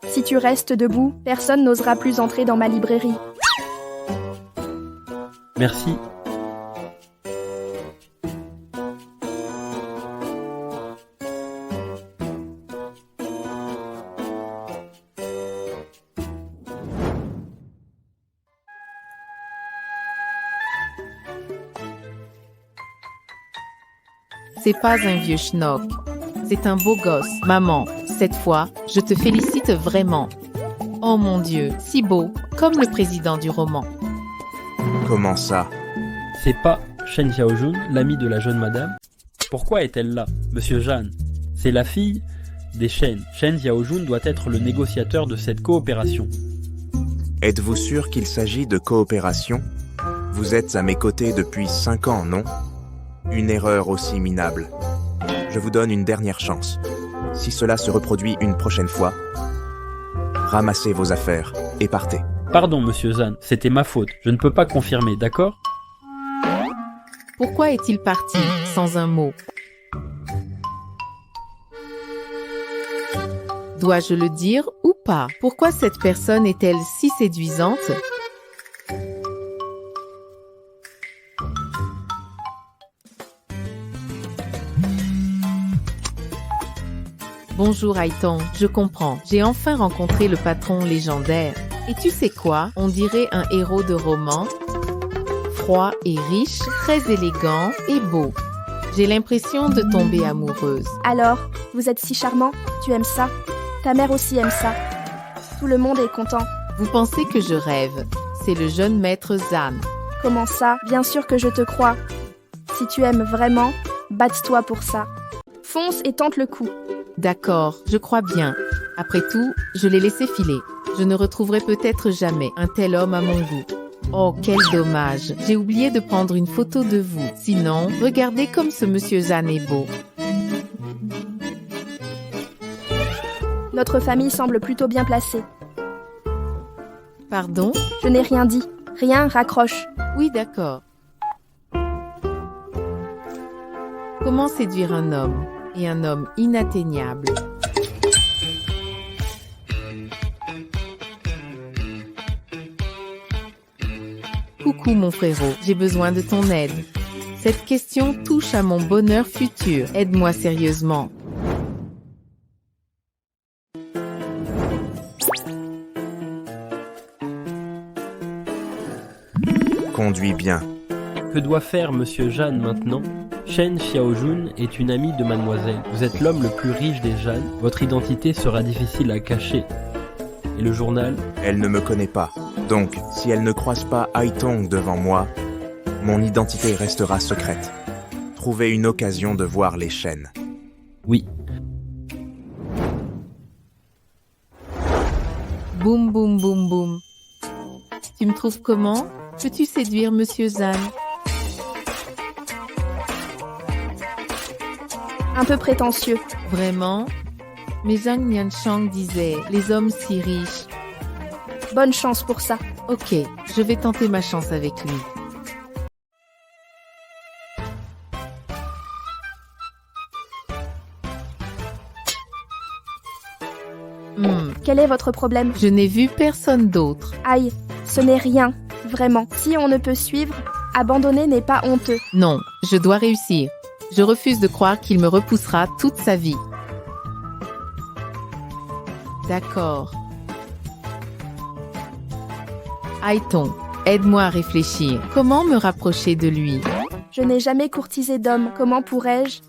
Si tu restes debout, personne n'osera plus entrer dans ma librairie. Merci. C'est pas un vieux schnock. C'est un beau gosse. Maman, cette fois, je te félicite vraiment. Oh mon Dieu, si beau, comme le président du roman. Comment ça? C'est pas Shen Xiaojun, l'amie de la jeune madame? Pourquoi est-elle là, Monsieur Jeanne? C'est la fille des Shen. Shen Xiaojun doit être le négociateur de cette coopération. Êtes-vous sûr qu'il s'agit de coopération? Vous êtes à mes côtés depuis 5 ans, non? Une erreur aussi minable. Je vous donne une dernière chance. Si cela se reproduit une prochaine fois, ramassez vos affaires et partez. Pardon, Monsieur Zhan, c'était ma faute. Je ne peux pas confirmer, d'accord? Pourquoi est-il parti sans un mot? Dois-je le dire ou pas? Pourquoi cette personne est-elle si séduisante? Bonjour Haitong, je comprends. J'ai enfin rencontré le patron légendaire. Et tu sais quoi? On dirait un héros de roman. Froid et riche, très élégant et beau. J'ai l'impression de tomber amoureuse. Alors, vous êtes si charmant? Tu aimes ça? Ta mère aussi aime ça. Tout le monde est content. Vous pensez que je rêve? C'est le jeune maître Zhan. Comment ça? Bien sûr que je te crois. Si tu aimes vraiment, batte-toi pour ça. Fonce et tente le coup. D'accord, je crois bien. Après tout, je l'ai laissé filer. Je ne retrouverai peut-être jamais un tel homme à mon goût. Oh, quel dommage. J'ai oublié de prendre une photo de vous. Sinon, regardez comme ce monsieur Zhan est beau. Notre famille semble plutôt bien placée. Pardon? Je n'ai rien dit. Rien, raccroche. Oui, d'accord. Comment séduire un homme? Et un homme inatteignable. Coucou mon frérot, j'ai besoin de ton aide. Cette question touche à mon bonheur futur. Aide-moi sérieusement. Conduis bien. Que doit faire Monsieur Zhan maintenant? Shen Xiaojun est une amie de mademoiselle. Vous êtes l'homme le plus riche des Zhan. Votre identité sera difficile à cacher. Et le journal? Elle ne me connaît pas. Donc, si elle ne croise pas Haitong devant moi, mon identité restera secrète. Trouvez une occasion de voir les Shen. Oui. Boum boum boum boum. Tu me trouves comment? Peux-tu séduire Monsieur Zhan? Un peu prétentieux. Vraiment? Mais Zhang Mianchang disait, les hommes si riches. Bonne chance pour ça. Ok, je vais tenter ma chance avec lui. Quel est votre problème? Je n'ai vu personne d'autre. Aïe, ce n'est rien, vraiment. Si on ne peut suivre, abandonner n'est pas honteux. Non, je dois réussir. Je refuse de croire qu'il me repoussera toute sa vie. D'accord. Haitong, aide-moi à réfléchir. Comment me rapprocher de lui? Je n'ai jamais courtisé d'homme. Comment pourrais-je?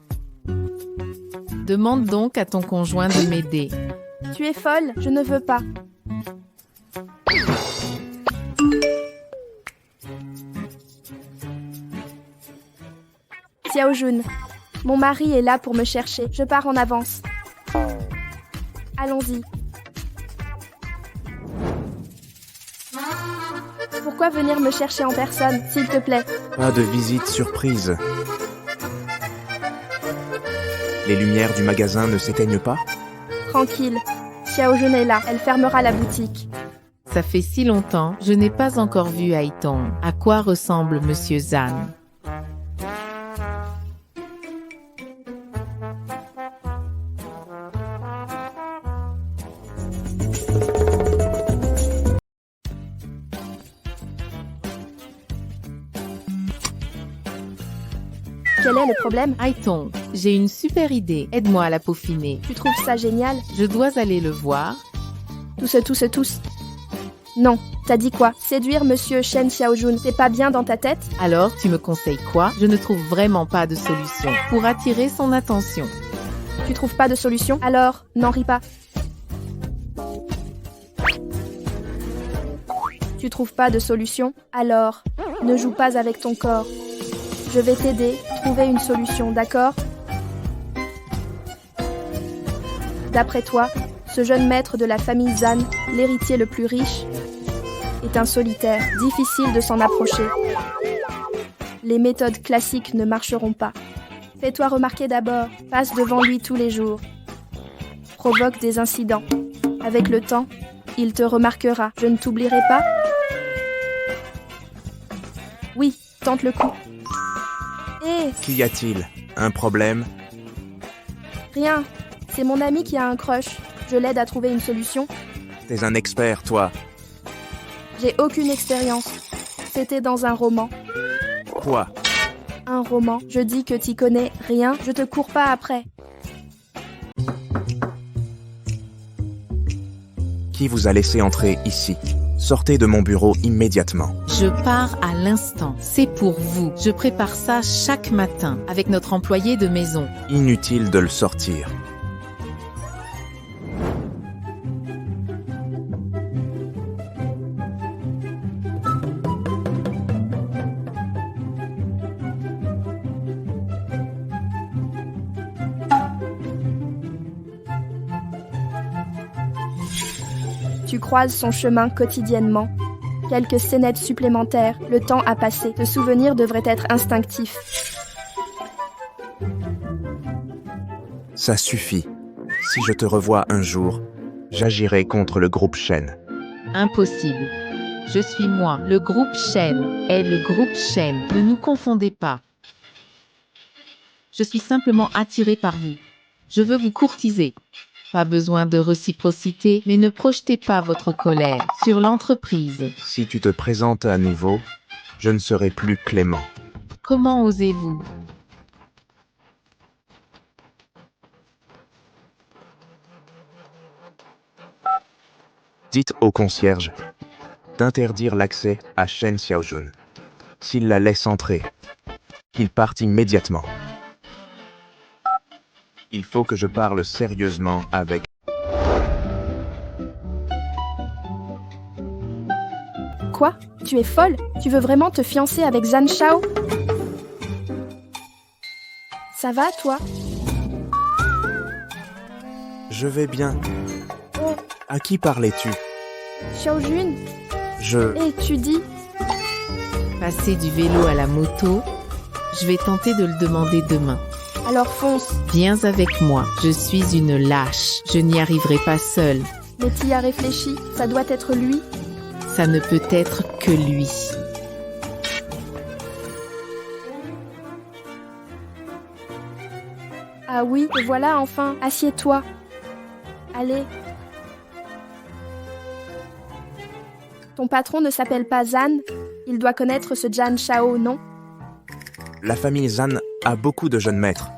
Demande donc à ton conjoint de m'aider. Tu es folle, je ne veux pas. Xiaojun, mon mari est là pour me chercher. Je pars en avance. Allons-y. Pourquoi venir me chercher en personne, s'il te plaît? Pas de visite surprise. Les lumières du magasin ne s'éteignent pas? Tranquille. Xiaojun est là. Elle fermera la boutique. Ça fait si longtemps, je n'ai pas encore vu Haitong. À quoi ressemble Monsieur Zhan? Quel est le problème? Haitong, j'ai une super idée. Aide-moi à la peaufiner. Tu trouves ça génial? Je dois aller le voir. Tous. Non, T'as dit quoi? Séduire Monsieur Shen Xiaojun, c'est pas bien dans ta tête? Alors, tu me conseilles quoi? Je ne trouve vraiment pas de solution pour attirer son attention. Tu trouves pas de solution? Alors, n'en ris pas. Tu trouves pas de solution? Alors, ne joue pas avec ton corps. Je vais t'aider, trouver une solution, d'accord? D'après toi, ce jeune maître de la famille Zhan, l'héritier le plus riche, est un solitaire, difficile de s'en approcher. Les méthodes classiques ne marcheront pas. Fais-toi remarquer d'abord, passe devant lui tous les jours. Provoque des incidents. Avec le temps, il te remarquera. Je ne t'oublierai pas. Oui, tente le coup. Qu'y a-t-il? Un problème? Rien. C'est mon ami qui a un crush. Je l'aide à trouver une solution. T'es un expert, toi. J'ai aucune expérience. C'était dans un roman. Quoi? Un roman. Je dis que t'y connais rien. Je te cours pas après. Qui vous a laissé entrer ici? Sortez de mon bureau immédiatement. Je pars à l'instant. C'est pour vous. Je prépare ça chaque matin avec notre employé de maison. Inutile de le sortir. Tu croises son chemin quotidiennement. Quelques scénettes supplémentaires, le temps a passé. Te souvenir devrait être instinctif. Ça suffit. Si je te revois un jour, j'agirai contre le groupe Shen. Impossible. Je suis moi. Le groupe Shen est le groupe Shen. Ne nous confondez pas. Je suis simplement attiré par vous. Je veux vous courtiser. Pas besoin de réciprocité, mais ne projetez pas votre colère sur l'entreprise. Si tu te présentes à nouveau, je ne serai plus clément. Comment osez-vous? Dites au concierge d'interdire l'accès à Shen Xiaojun. S'il la laisse entrer, qu'il parte immédiatement. Il faut que je parle sérieusement avec... Quoi? Tu es folle? Tu veux vraiment te fiancer avec Zhan Shao? Ça va, toi? Je vais bien. À qui parlais-tu? Xiaojun? Je... Et tu dis? Passer du vélo à la moto, je vais tenter de le demander demain. Alors fonce. Viens avec moi. Je suis une lâche. Je n'y arriverai pas seule. Mais t'y as réfléchi. Ça doit être lui. Ça ne peut être que lui. Ah oui, te voilà enfin. Assieds-toi. Allez. Ton patron ne s'appelle pas Zhan. Il doit connaître ce Zhan Shao, non? La famille Zhan a beaucoup de jeunes maîtres.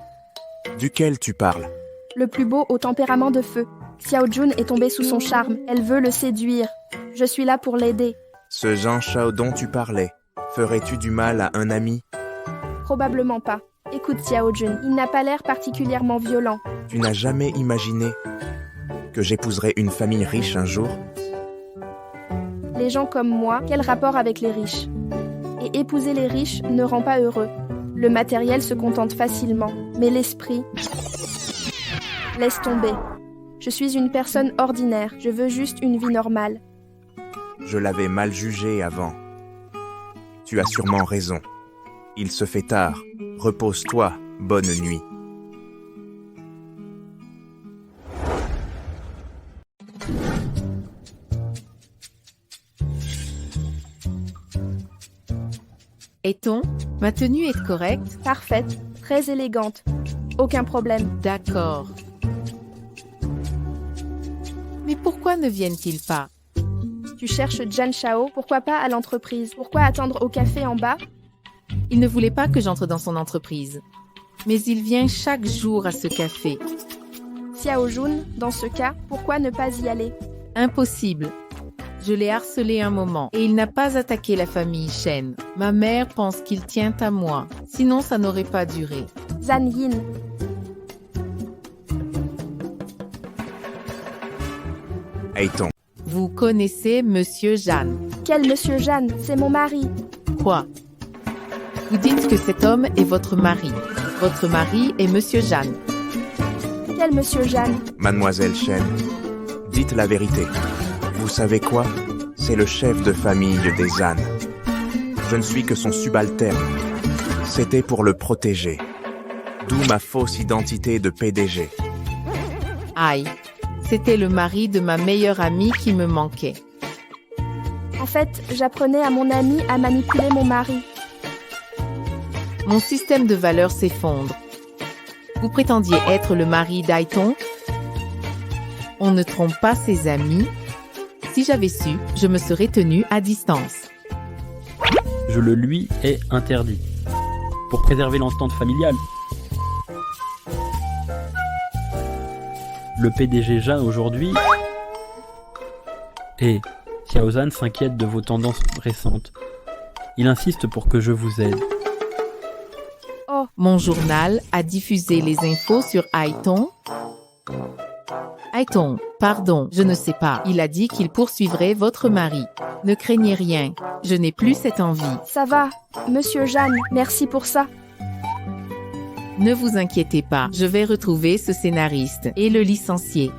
Duquel tu parles? Le plus beau au tempérament de feu. Xiaojun est tombée sous son charme. Elle veut le séduire. Je suis là pour l'aider. Ce Zhan Shao dont tu parlais, ferais-tu du mal à un ami? Probablement pas. Écoute Xiaojun, il n'a pas l'air particulièrement violent. Tu n'as jamais imaginé que j'épouserais une famille riche un jour? Les gens comme moi, quel rapport avec les riches? Et épouser les riches ne rend pas heureux. Le matériel se contente facilement, mais l'esprit... Laisse tomber. Je suis une personne ordinaire, je veux juste une vie normale. Je l'avais mal jugé avant. Tu as sûrement raison. Il se fait tard. Repose-toi. Bonne nuit. Et-on? Ma tenue est correcte? Parfaite, très élégante. Aucun problème. D'accord. Mais pourquoi ne viennent-ils pas? Tu cherches Zhan Shao, pourquoi pas à l'entreprise? Pourquoi attendre au café en bas? Il ne voulait pas que j'entre dans son entreprise. Mais il vient chaque jour à ce café. Xiaojun, dans ce cas, pourquoi ne pas y aller? Impossible. Je l'ai harcelé un moment et il n'a pas attaqué la famille Shen. Ma mère pense qu'il tient à moi. Sinon, ça n'aurait pas duré. Zhan Yin. Haitong. Vous connaissez Monsieur Jeanne. Quel Monsieur Jeanne? C'est mon mari. Quoi? Vous dites que cet homme est votre mari. Votre mari est Monsieur Jeanne. Quel Monsieur Jeanne? Mademoiselle Shen, dites la vérité. Vous savez quoi? C'est le chef de famille des Zhan. Je ne suis que son subalterne. C'était pour le protéger. D'où ma fausse identité de PDG. Aïe. C'était le mari de ma meilleure amie qui me manquait. En fait, j'apprenais à mon ami à manipuler mon mari. Mon système de valeurs s'effondre. Vous prétendiez être le mari d'Haitong? On ne trompe pas ses amis. Si j'avais su, je me serais tenue à distance. Je le lui ai interdit. Pour préserver l'entente familiale. Le PDG Jeanne aujourd'hui. Et Xiao Zhan s'inquiète de vos tendances récentes. Il insiste pour que je vous aide. Oh, Mon journal a diffusé les infos sur Haitong. Haitong, pardon, je ne sais pas. Il a dit qu'il poursuivrait votre mari. Ne craignez rien. Je n'ai plus cette envie. ça va. Monsieur Jeanne, merci pour ça. Ne vous inquiétez pas. Je vais retrouver ce scénariste et le licencier.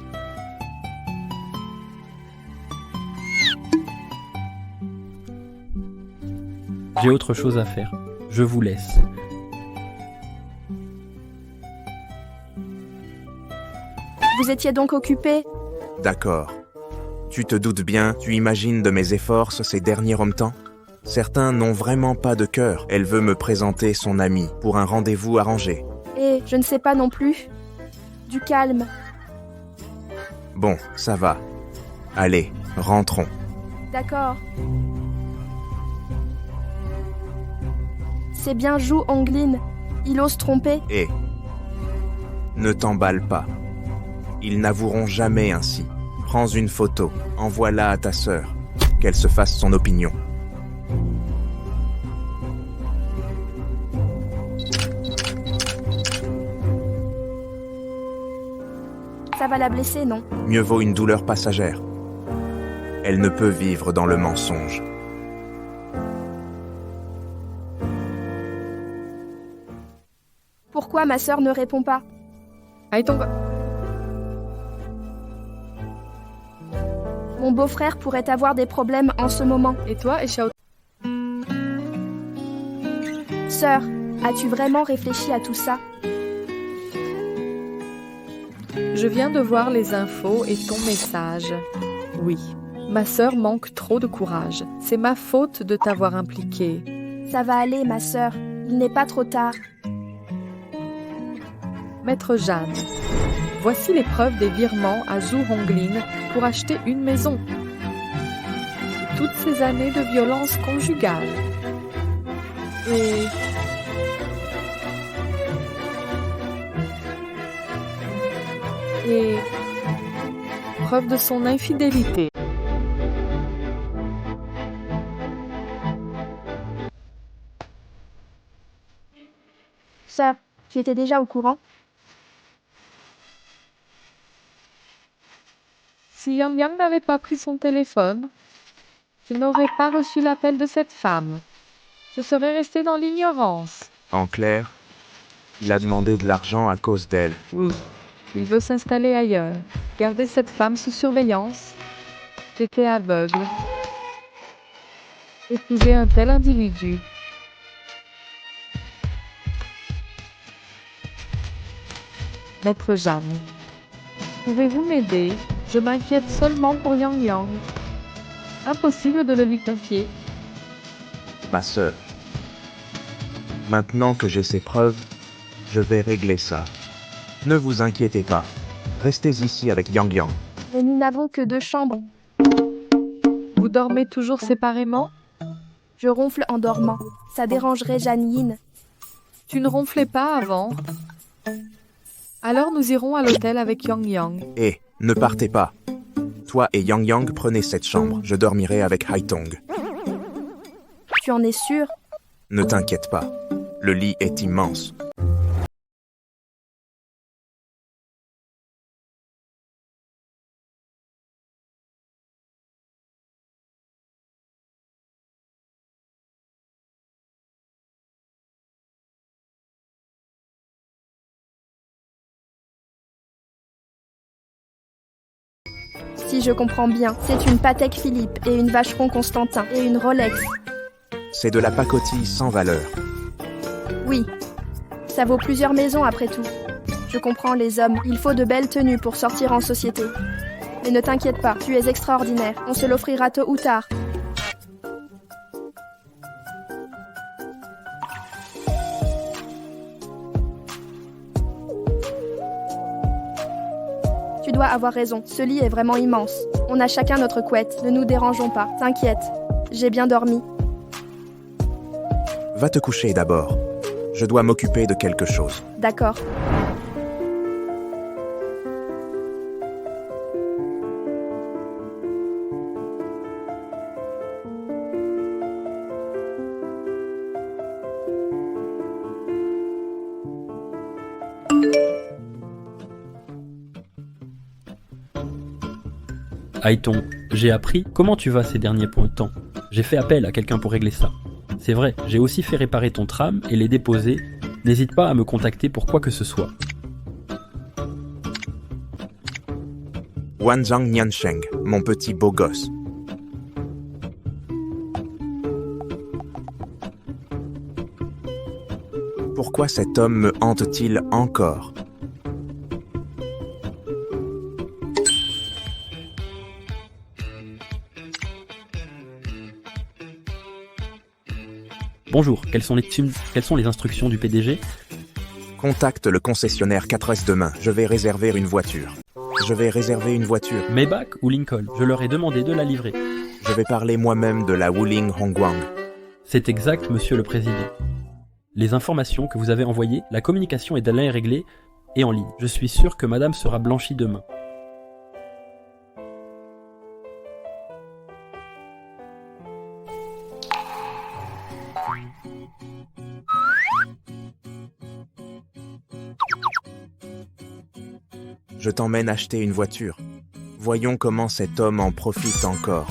J'ai autre chose à faire. Je vous laisse. Vous étiez donc occupé? D'accord. Tu te doutes bien, tu imagines de mes efforts ces derniers temps? Certains n'ont vraiment pas de cœur. Elle veut me présenter son amie pour un rendez-vous arrangé. Et je ne sais pas non plus. Du calme. Bon, ça va. Allez, rentrons. D'accord. C'est bien Zhu Honglin. Il ose tromper. Et ne t'emballe pas. Ils n'avoueront jamais ainsi. Prends une photo, envoie-la à ta sœur. Qu'elle se fasse son opinion. Ça va la blesser, non? Mieux vaut une douleur passagère. Elle ne peut vivre dans le mensonge. Pourquoi ma sœur ne répond pas? Haitong. Mon beau-frère pourrait avoir des problèmes en ce moment. Et toi et Xiao? Sœur, as-tu vraiment réfléchi à tout ça? Je viens de voir les infos et ton message. Oui, ma sœur manque trop de courage. C'est ma faute de t'avoir impliquée. Ça va aller, ma sœur. Il n'est pas trop tard. Maître Jeanne, voici les preuves des virements à Zhu Honglin pour acheter une maison. Toutes ces années de violence conjugale. Et preuve de son infidélité. Sœur, tu étais déjà au courant? Si Yang Yang n'avait pas pris son téléphone, je n'aurais pas reçu l'appel de cette femme. Je serais restée dans l'ignorance. En clair, il a demandé de l'argent à cause d'elle. Oui. Il veut s'installer ailleurs. Garder cette femme sous surveillance. J'étais aveugle. Épouser un tel individu. Maître Jeanne, pouvez-vous m'aider? Je m'inquiète seulement pour Yang Yang. Impossible de le lui confier. Ma sœur. Maintenant que j'ai ces preuves, je vais régler ça. Ne vous inquiétez pas. Restez ici avec Yang Yang. Mais nous n'avons que 2 chambres. Vous dormez toujours séparément? Je ronfle en dormant. Ça dérangerait Zhan Yin. Tu ne ronflais pas avant? Alors nous irons à l'hôtel avec Yang Yang. Ne partez pas. Toi et Yang Yang prenez cette chambre. Je dormirai avec Haitong. Tu en es sûr? Ne t'inquiète pas. Le lit est immense. Si je comprends bien, c'est une Patek Philippe et une Vacheron Constantin et une Rolex. C'est de la pacotille sans valeur. Oui. Ça vaut plusieurs maisons après tout. Je comprends les hommes, il faut de belles tenues pour sortir en société. Mais ne t'inquiète pas, tu es extraordinaire, on se l'offrira tôt ou tard. Tu dois avoir raison, ce lit est vraiment immense. On a chacun notre couette, ne nous dérangeons pas, t'inquiète. J'ai bien dormi. Va te coucher d'abord. Je dois m'occuper de quelque chose. D'accord. Haitong, j'ai appris comment tu vas ces derniers temps. J'ai fait appel à quelqu'un pour régler ça. C'est vrai, j'ai aussi fait réparer ton tram et les déposer. N'hésite pas à me contacter pour quoi que ce soit. Wanzhang Niansheng, mon petit beau gosse. Pourquoi cet homme me hante-t-il encore? Bonjour, quelles sont les instructions du PDG? Contacte le concessionnaire 4S demain, je vais réserver une voiture. Maybach ou Lincoln? Je leur ai demandé de la livrer. Je vais parler moi-même de la Wuling Hongguang. C'est exact, monsieur le président. Les informations que vous avez envoyées, la communication est d'aller réglée et en ligne. Je suis sûr que madame sera blanchie demain. Je t'emmène acheter une voiture. Voyons comment cet homme en profite encore.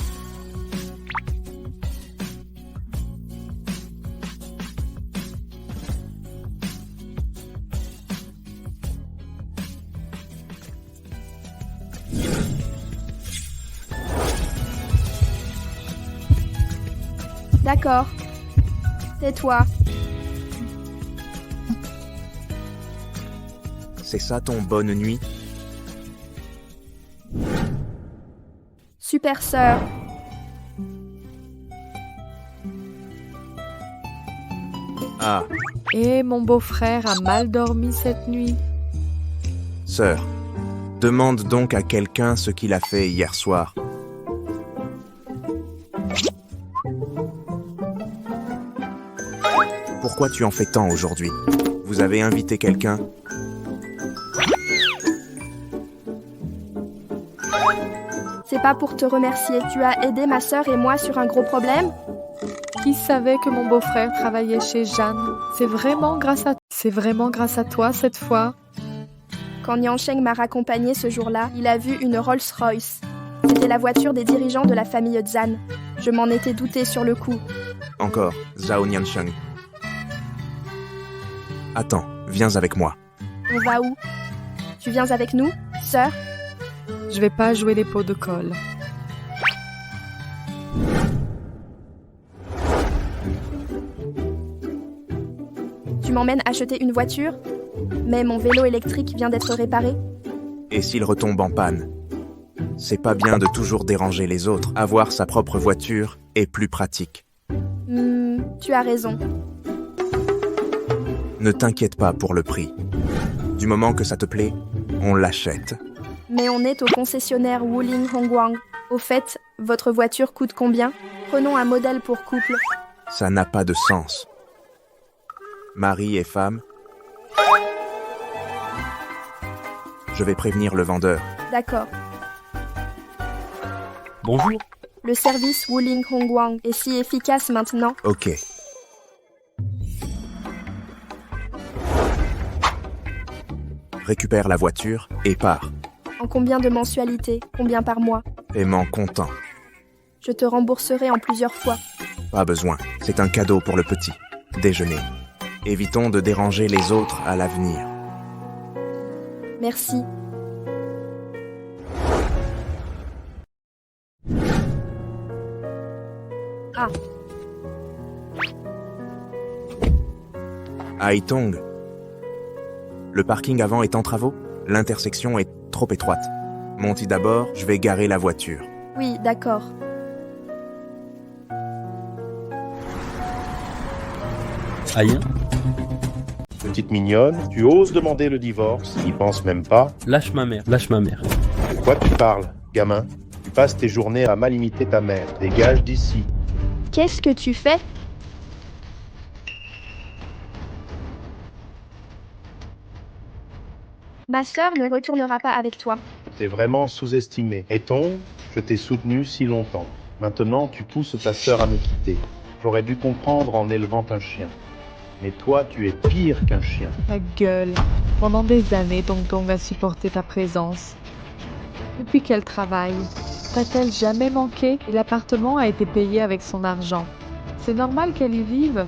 D'accord. Tais-toi. C'est ça ton bonne nuit? Super sœur. Ah, Et mon beau-frère a mal dormi cette nuit. sœur, demande donc à quelqu'un ce qu'il a fait hier soir. Pourquoi tu en fais tant aujourd'hui? Vous avez invité quelqu'un? C'est pas pour te remercier. Tu as aidé ma sœur et moi sur un gros problème? Qui savait que mon beau-frère travaillait chez Jeanne? C'est vraiment grâce à toi cette fois. Quand Niansheng m'a raccompagné ce jour-là, il a vu une Rolls-Royce. C'était la voiture des dirigeants de la famille Zhan. Je m'en étais douté sur le coup. Encore, Zhao Niansheng. Attends, viens avec moi. On va où? Tu viens avec nous, sœur? Je vais pas jouer les pots de colle. Tu m'emmènes acheter une voiture? Mais mon vélo électrique vient d'être réparé. Et s'il retombe en panne? C'est pas bien de toujours déranger les autres. Avoir sa propre voiture est plus pratique. Tu as raison. Ne t'inquiète pas pour le prix. Du moment que ça te plaît, on l'achète. Mais on est au concessionnaire Wuling Hongguang. Au fait, votre voiture coûte combien? Prenons un modèle pour couple. Ça n'a pas de sens. Mari et femme. Je vais prévenir le vendeur. D'accord. Bonjour. Le service Wuling Hongguang est si efficace maintenant. Ok. Récupère la voiture et pars. En combien de mensualités? Combien par mois? Paiement comptant. Je te rembourserai en plusieurs fois. Pas besoin, c'est un cadeau pour le petit. Déjeuner. Évitons de déranger les autres à l'avenir. Merci. Ah, Haitong. Le parking avant est en travaux. L'intersection est trop étroite. Monte d'abord, je vais garer la voiture. oui, d'accord. Aïe. Petite mignonne, tu oses demander le divorce, n'y pense même pas. Lâche ma mère. Lâche ma mère. De quoi tu parles, gamin? Tu passes tes journées à mal imiter ta mère. Dégage d'ici. Qu'est-ce que tu fais? Ma sœur ne retournera pas avec toi. T'es vraiment sous-estimé. Haitong, je t'ai soutenu si longtemps. Maintenant, tu pousses ta sœur à me quitter. J'aurais dû comprendre en élevant un chien. Mais toi, tu es pire qu'un chien. Ta gueule. Pendant des années, Tong a supporté ta présence. Depuis qu'elle travaille, t'a-t-elle jamais manqué? Et l'appartement a été payé avec son argent. C'est normal qu'elle y vive.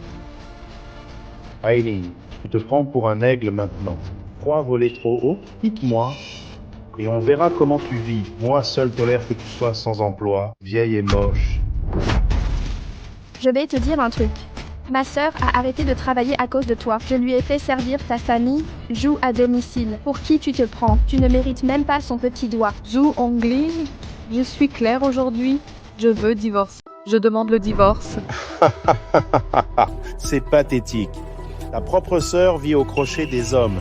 Aileen, tu te prends pour un aigle maintenant. Crois voler trop haut? Quitte-moi. Et on verra comment tu vis. Moi seul tolère que tu sois sans emploi, vieille et moche. Je vais te dire un truc. Ma sœur a arrêté de travailler à cause de toi. Je lui ai fait servir ta famille. Joue à domicile. Pour qui tu te prends? Tu ne mérites même pas son petit doigt. Zhu Hongling, je suis claire aujourd'hui. Je veux divorcer. Je demande le divorce. C'est pathétique. Ta propre sœur vit au crochet des hommes.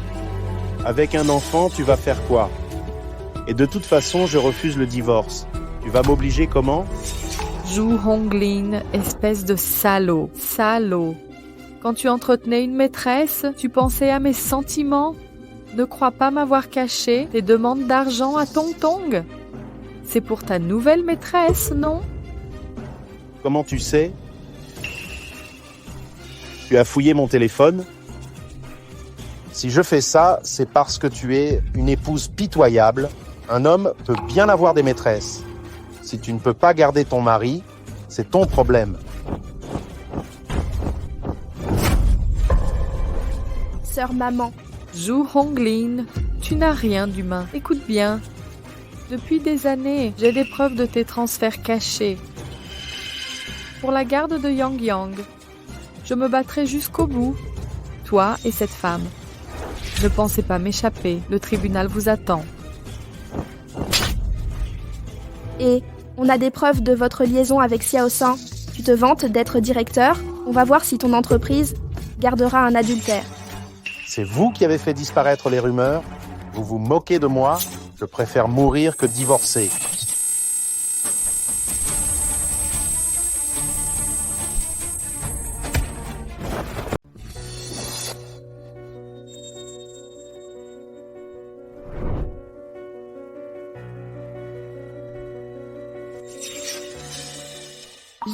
Avec un enfant, tu vas faire quoi? Et de toute façon, je refuse le divorce. Tu vas m'obliger comment? Zhu Hongling, espèce de salaud. Salaud. Quand tu entretenais une maîtresse, tu pensais à mes sentiments? Ne crois pas m'avoir caché tes demandes d'argent à Tong. C'est pour ta nouvelle maîtresse, non? Comment tu sais? Tu as fouillé mon téléphone? Si je fais ça, c'est parce que tu es une épouse pitoyable. Un homme peut bien avoir des maîtresses. Si tu ne peux pas garder ton mari, c'est ton problème. Sœur maman. Zhu Hongling, tu n'as rien d'humain. Écoute bien. Depuis des années, j'ai des preuves de tes transferts cachés. Pour la garde de Yang Yang, je me battrai jusqu'au bout. Toi et cette femme. Ne pensez pas m'échapper, le tribunal vous attend. Et on a des preuves de votre liaison avec Xiao San. Tu te vantes d'être directeur. On va voir si ton entreprise gardera un adultère. C'est vous qui avez fait disparaître les rumeurs? Vous vous moquez de moi? Je préfère mourir que divorcer.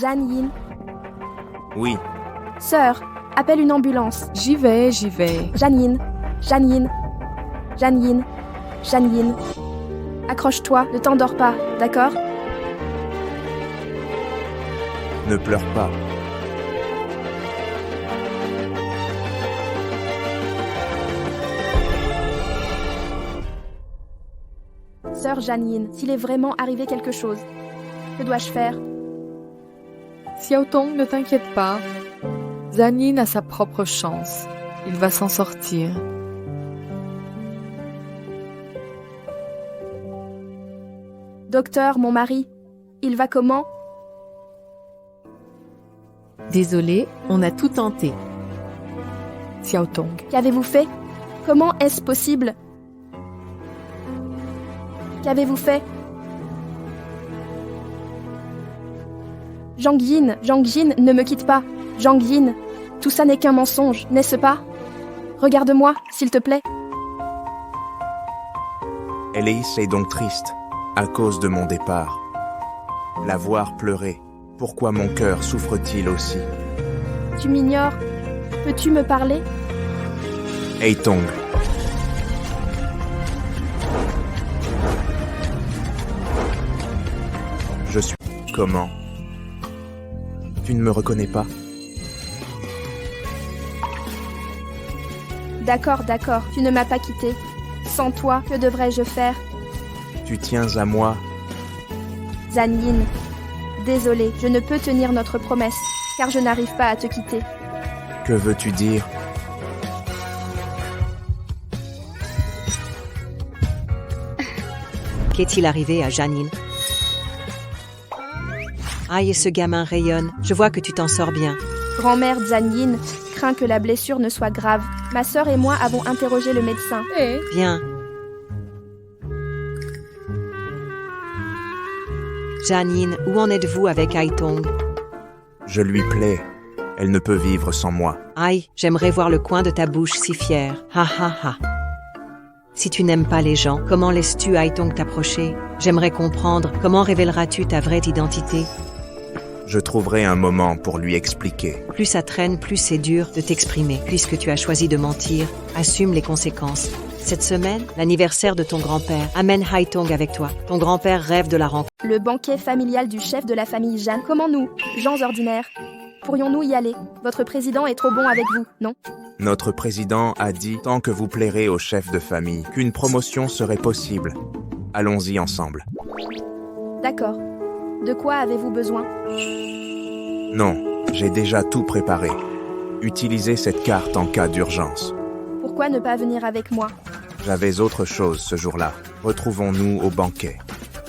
Jeanne Yin. Oui, Sœur, appelle une ambulance. J'y vais. Jeanne Yin. Jeanne Yin. Jeanne Yin. Jeanne Yin. Accroche-toi, ne t'endors pas, d'accord? ne pleure pas. Sœur Janine, s'il est vraiment arrivé quelque chose, que dois-je faire? Xiao Tong, ne t'inquiète pas. Zanin a sa propre chance. Il va s'en sortir. Docteur, mon mari, il va comment? Désolé, on a tout tenté. Xiao Tong. Qu'avez-vous fait? Comment est-ce possible? Qu'avez-vous fait? Zhang Yin, ne me quitte pas. Zhang Yin, tout ça n'est qu'un mensonge, n'est-ce pas? Regarde-moi, s'il te plaît. Alice est donc triste, à cause de mon départ. La voir pleurer. Pourquoi mon cœur souffre-t-il aussi? Tu m'ignores. Peux-tu me parler? Haitong. Je suis... Comment? Tu ne me reconnais pas? D'accord, tu ne m'as pas quitté. Sans toi, que devrais-je faire? Tu tiens à moi? Zhan Yin, désolé, je ne peux tenir notre promesse, car je n'arrive pas à te quitter. Que veux-tu dire? Qu'est-il arrivé à Janine? Aïe, ce gamin rayonne. Je vois que tu t'en sors bien. Grand-mère Zhan Yin craint que la blessure ne soit grave. Ma sœur et moi avons interrogé le médecin. Bien. Janine, où en êtes-vous avec Haitong? Je lui plais. Elle ne peut vivre sans moi. Aïe, j'aimerais voir le coin de ta bouche si fière. Ha ha ha. Si tu n'aimes pas les gens, comment laisses-tu Haitong t'approcher? J'aimerais comprendre, comment révéleras-tu ta vraie identité? Je trouverai un moment pour lui expliquer. Plus ça traîne, plus c'est dur de t'exprimer. Puisque tu as choisi de mentir, assume les conséquences. Cette semaine, l'anniversaire de ton grand-père. Amène Haitong avec toi. Ton grand-père rêve de la rencontre. Le banquet familial du chef de la famille Jeanne. Comment nous, gens ordinaires, pourrions-nous y aller? Votre président est trop bon avec vous, non? Notre président a dit, tant que vous plairez au chef de famille, qu'une promotion serait possible. Allons-y ensemble. D'accord. De quoi avez-vous besoin? Non, j'ai déjà tout préparé. Utilisez cette carte en cas d'urgence. Pourquoi ne pas venir avec moi? J'avais autre chose ce jour-là. Retrouvons-nous au banquet.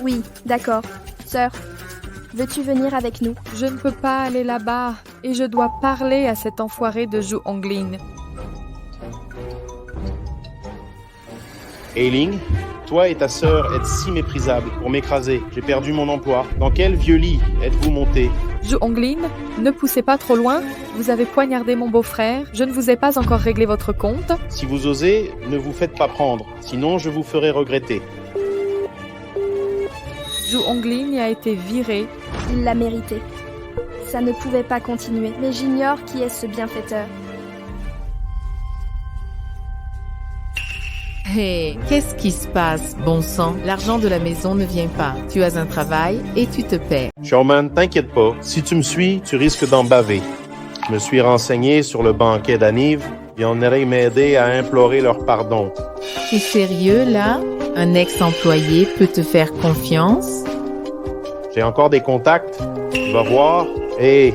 Oui, d'accord. Sœur, veux-tu venir avec nous? Je ne peux pas aller là-bas et je dois parler à cet enfoiré de Zhu Honglin. Ailing, toi et ta sœur êtes si méprisables pour m'écraser. J'ai perdu mon emploi. Dans quel vieux lit êtes-vous monté? Zhu Honglin, ne poussez pas trop loin. Vous avez poignardé mon beau-frère. Je ne vous ai pas encore réglé votre compte. Si vous osez, ne vous faites pas prendre. Sinon, je vous ferai regretter. Zhu Honglin a été viré. Il l'a mérité. Ça ne pouvait pas continuer. Mais j'ignore qui est ce bienfaiteur. Hé, qu'est-ce qui se passe, bon sang? L'argent de la maison ne vient pas. Tu as un travail et tu te paies. Showman, t'inquiète pas. Si tu me suis, tu risques d'en baver. Je me suis renseigné sur le banquet d'Aniv et on irait m'aider à implorer leur pardon. T'es sérieux, là? Un ex-employé peut te faire confiance? J'ai encore des contacts. Tu vas voir. Hé.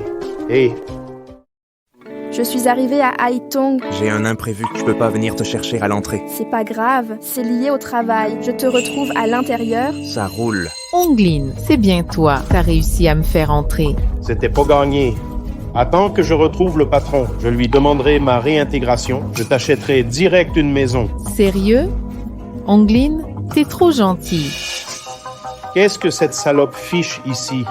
Je suis arrivée à Haitong. J'ai un imprévu. Je peux pas venir te chercher à l'entrée. C'est pas grave, c'est lié au travail. Je te retrouve à l'intérieur. Ça roule. Honglin, c'est bien toi. T'as réussi à me faire entrer. C'était pas gagné. Attends que je retrouve le patron. Je lui demanderai ma réintégration. Je t'achèterai direct une maison. Sérieux? Honglin, t'es trop gentil. Qu'est-ce que cette salope fiche ici?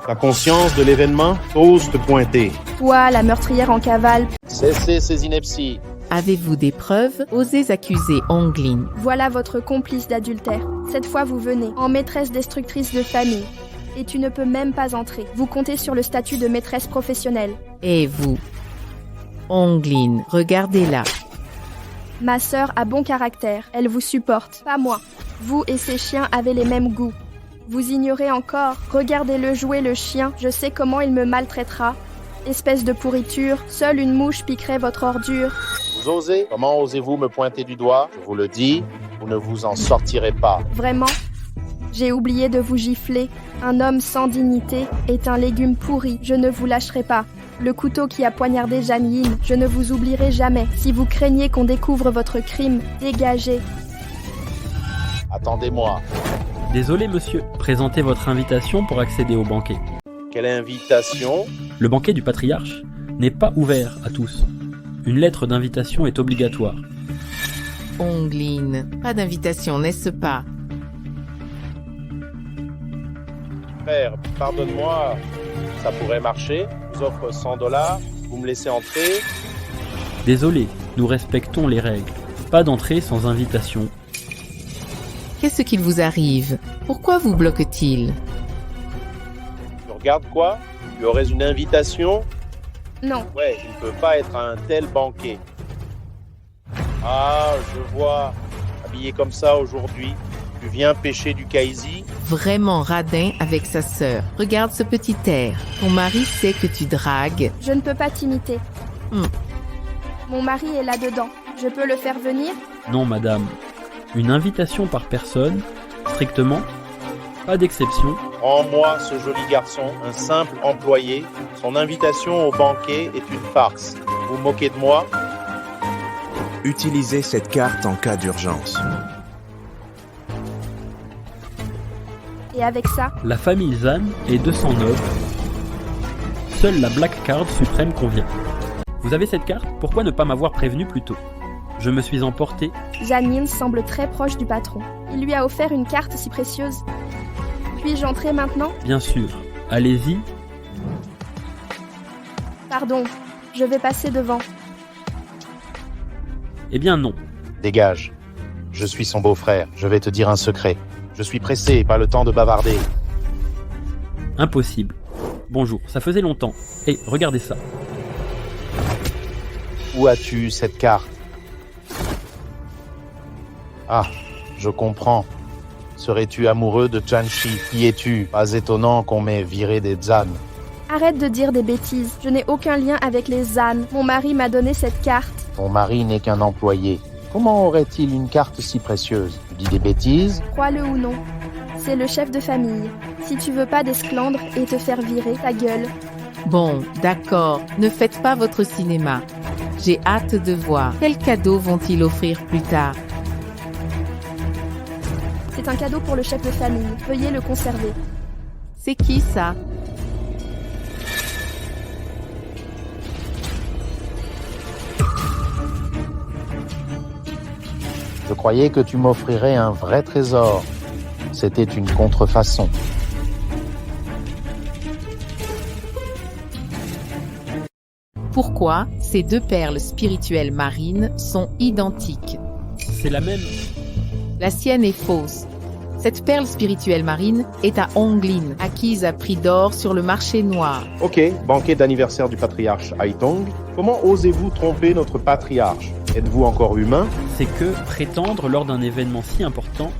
Ta conscience de l'événement? Ose te pointer. Toi, la meurtrière en cavale. Cessez ces inepties. Avez-vous des preuves? Osez accuser Honglin. Voilà votre complice d'adultère. Cette fois, vous venez, en maîtresse destructrice de famille. Et tu ne peux même pas entrer. Vous comptez sur le statut de maîtresse professionnelle. Et vous? Honglin, regardez-la. Ma sœur a bon caractère. Elle vous supporte, pas moi. Vous et ces chiens avez les mêmes goûts. Vous ignorez encore. Regardez-le jouer, le chien. Je sais comment il me maltraitera. Espèce de pourriture. Seule une mouche piquerait votre ordure. Vous osez? Comment osez-vous me pointer du doigt? Je vous le dis, vous ne vous en sortirez pas. Vraiment? J'ai oublié de vous gifler. Un homme sans dignité est un légume pourri. Je ne vous lâcherai pas. Le couteau qui a poignardé Zhan Yin, je ne vous oublierai jamais. Si vous craignez qu'on découvre votre crime, dégagez. Attendez-moi. Désolé monsieur, présentez votre invitation pour accéder au banquet. Quelle invitation? Le banquet du patriarche n'est pas ouvert à tous. Une lettre d'invitation est obligatoire. Honglin, pas d'invitation, n'est-ce pas? Frère, pardonne-moi, ça pourrait marcher. Je vous offre $100, vous me laissez entrer. Désolé, nous respectons les règles. Pas d'entrée sans invitation. Qu'est-ce qu'il vous arrive? Pourquoi vous bloque-t-il? Tu regardes quoi? Tu aurais une invitation? Non. Ouais, il ne peut pas être à un tel banquet. Ah, je vois. Habillé comme ça aujourd'hui. Tu viens pêcher du kaisi? Vraiment radin avec sa sœur. Regarde ce petit air. Ton mari sait que tu dragues. Je ne peux pas t'imiter. Hmm. Mon mari est là-dedans. Je peux le faire venir? Non, madame. Une invitation par personne, strictement. Pas d'exception. Rends-moi ce joli garçon, un simple employé. Son invitation au banquet est une farce. Vous vous moquez de moi? Utilisez cette carte en cas d'urgence. Et avec ça? La famille Zan est 200 nobles. Seule la Black Card suprême convient. Vous avez cette carte? Pourquoi ne pas m'avoir prévenu plus tôt? Je me suis emporté. Janine semble très proche du patron. Il lui a offert une carte si précieuse. Puis-je entrer maintenant? Bien sûr. Allez-y. Pardon, je vais passer devant. Eh bien non. Dégage. Je suis son beau-frère. Je vais te dire un secret. Je suis pressé, pas le temps de bavarder. Impossible. Bonjour, ça faisait longtemps. Hé, regardez ça. Où as-tu cette carte? Ah, je comprends. Serais-tu amoureux de Chanchi? Qui es-tu? Pas étonnant qu'on m'ait viré des Zan. Arrête de dire des bêtises. Je n'ai aucun lien avec les Zan. Mon mari m'a donné cette carte. Ton mari n'est qu'un employé. Comment aurait-il une carte si précieuse? Tu dis des bêtises? Crois-le ou non, c'est le chef de famille. Si tu veux pas d'esclandre et te faire virer, ta gueule. Bon, d'accord, ne faites pas votre cinéma. J'ai hâte de voir. Quels cadeaux vont-ils offrir plus tard? C'est un cadeau pour le chef de famille. Veuillez le conserver. C'est qui ça? Je croyais que tu m'offrirais un vrai trésor. C'était une contrefaçon. Pourquoi ces deux perles spirituelles marines sont identiques? C'est la même. La sienne est fausse. Cette perle spirituelle marine est à Honglin, acquise à prix d'or sur le marché noir. Ok, banquet d'anniversaire du patriarche Haitong. Comment osez-vous tromper notre patriarche? Êtes-vous encore humain? C'est que prétendre lors d'un événement si important...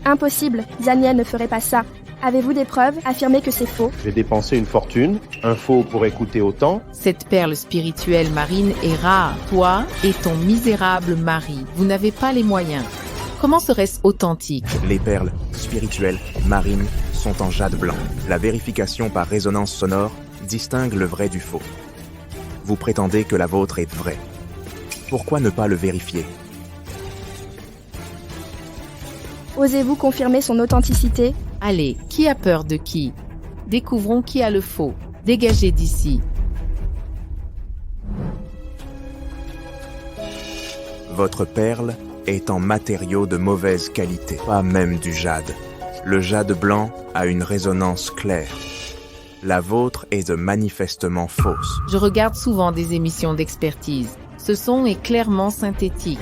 Impossible, Zania ne ferait pas ça. Avez-vous des preuves? Affirmez que c'est faux. J'ai dépensé une fortune. Un faux pourrait coûter autant. Cette perle spirituelle marine est rare. Toi et ton misérable mari, vous n'avez pas les moyens. Comment serait-ce authentique? Les perles spirituelles marines sont en jade blanc. La vérification par résonance sonore distingue le vrai du faux. Vous prétendez que la vôtre est vraie. Pourquoi ne pas le vérifier? Osez-vous confirmer son authenticité? Allez, qui a peur de qui? Découvrons qui a le faux. Dégagez d'ici. Votre perle est en matériau de mauvaise qualité, pas même du jade. Le jade blanc a une résonance claire. La vôtre est manifestement fausse. Je regarde souvent des émissions d'expertise. Ce son est clairement synthétique.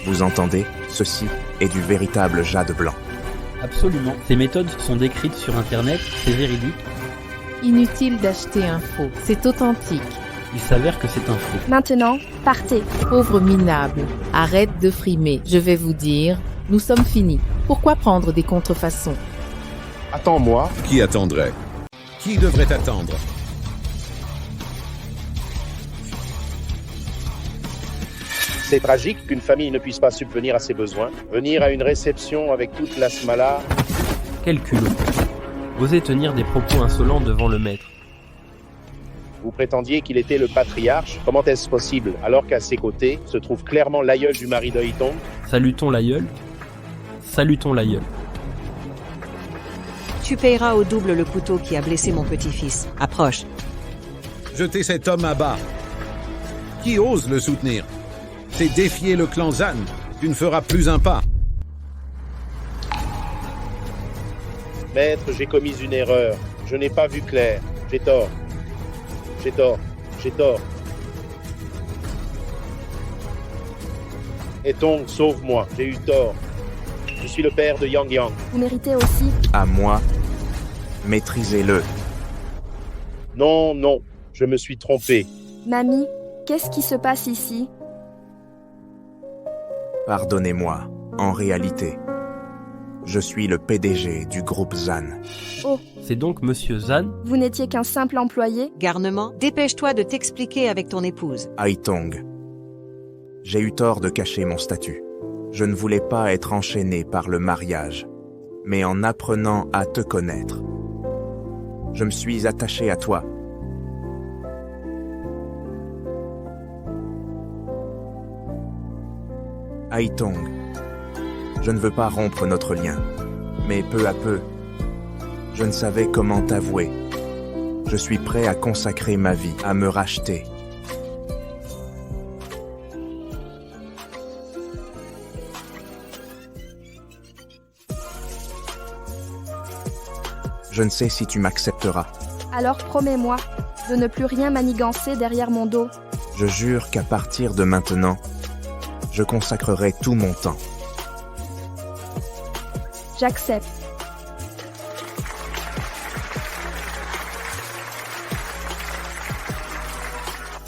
Vous entendez? Ceci est du véritable jade blanc. Absolument. Ces méthodes sont décrites sur Internet, c'est véridique. Inutile d'acheter un faux, c'est authentique. Il s'avère que c'est un faux. Maintenant, partez. Pauvre minable, arrête de frimer. Je vais vous dire, nous sommes finis. Pourquoi prendre des contrefaçons? Attends-moi. Qui attendrait? Qui devrait attendre? C'est tragique qu'une famille ne puisse pas subvenir à ses besoins. Venir à une réception avec toute la smala. Quel culot. Oser tenir des propos insolents devant le maître. Vous prétendiez qu'il était le patriarche. Comment est-ce possible, alors qu'à ses côtés se trouve clairement l'aïeul du mari de Haitong? Salutons l'aïeul. Salutons l'aïeul. Tu payeras au double le couteau qui a blessé mon petit-fils. Approche. Jetez cet homme à bas. Qui ose le soutenir? C'est défier le clan Zan. Tu ne feras plus un pas. Maître, j'ai commis une erreur. Je n'ai pas vu clair. J'ai tort. J'ai tort. J'ai tort. Haitong, sauve-moi, j'ai eu tort. Je suis le père de Yang Yang. Vous méritez aussi. À moi, maîtrisez-le. Non, non, je me suis trompé. Mamie, qu'est-ce qui se passe ici? Pardonnez-moi, en réalité, je suis le PDG du groupe Zan. Oh, C'est donc Monsieur Zan? vous n'étiez qu'un simple employé? Garnement, dépêche-toi de t'expliquer avec ton épouse. Haitong. J'ai eu tort de cacher mon statut. Je ne voulais pas être enchaîné par le mariage, mais en apprenant à te connaître, je me suis attaché à toi. Haitong, je ne veux pas rompre notre lien, mais peu à peu, je ne savais comment t'avouer. Je suis prêt à consacrer ma vie, à me racheter. Je ne sais si tu m'accepteras. Alors promets-moi de ne plus rien manigancer derrière mon dos. Je jure qu'à partir de maintenant, je consacrerai tout mon temps. J'accepte.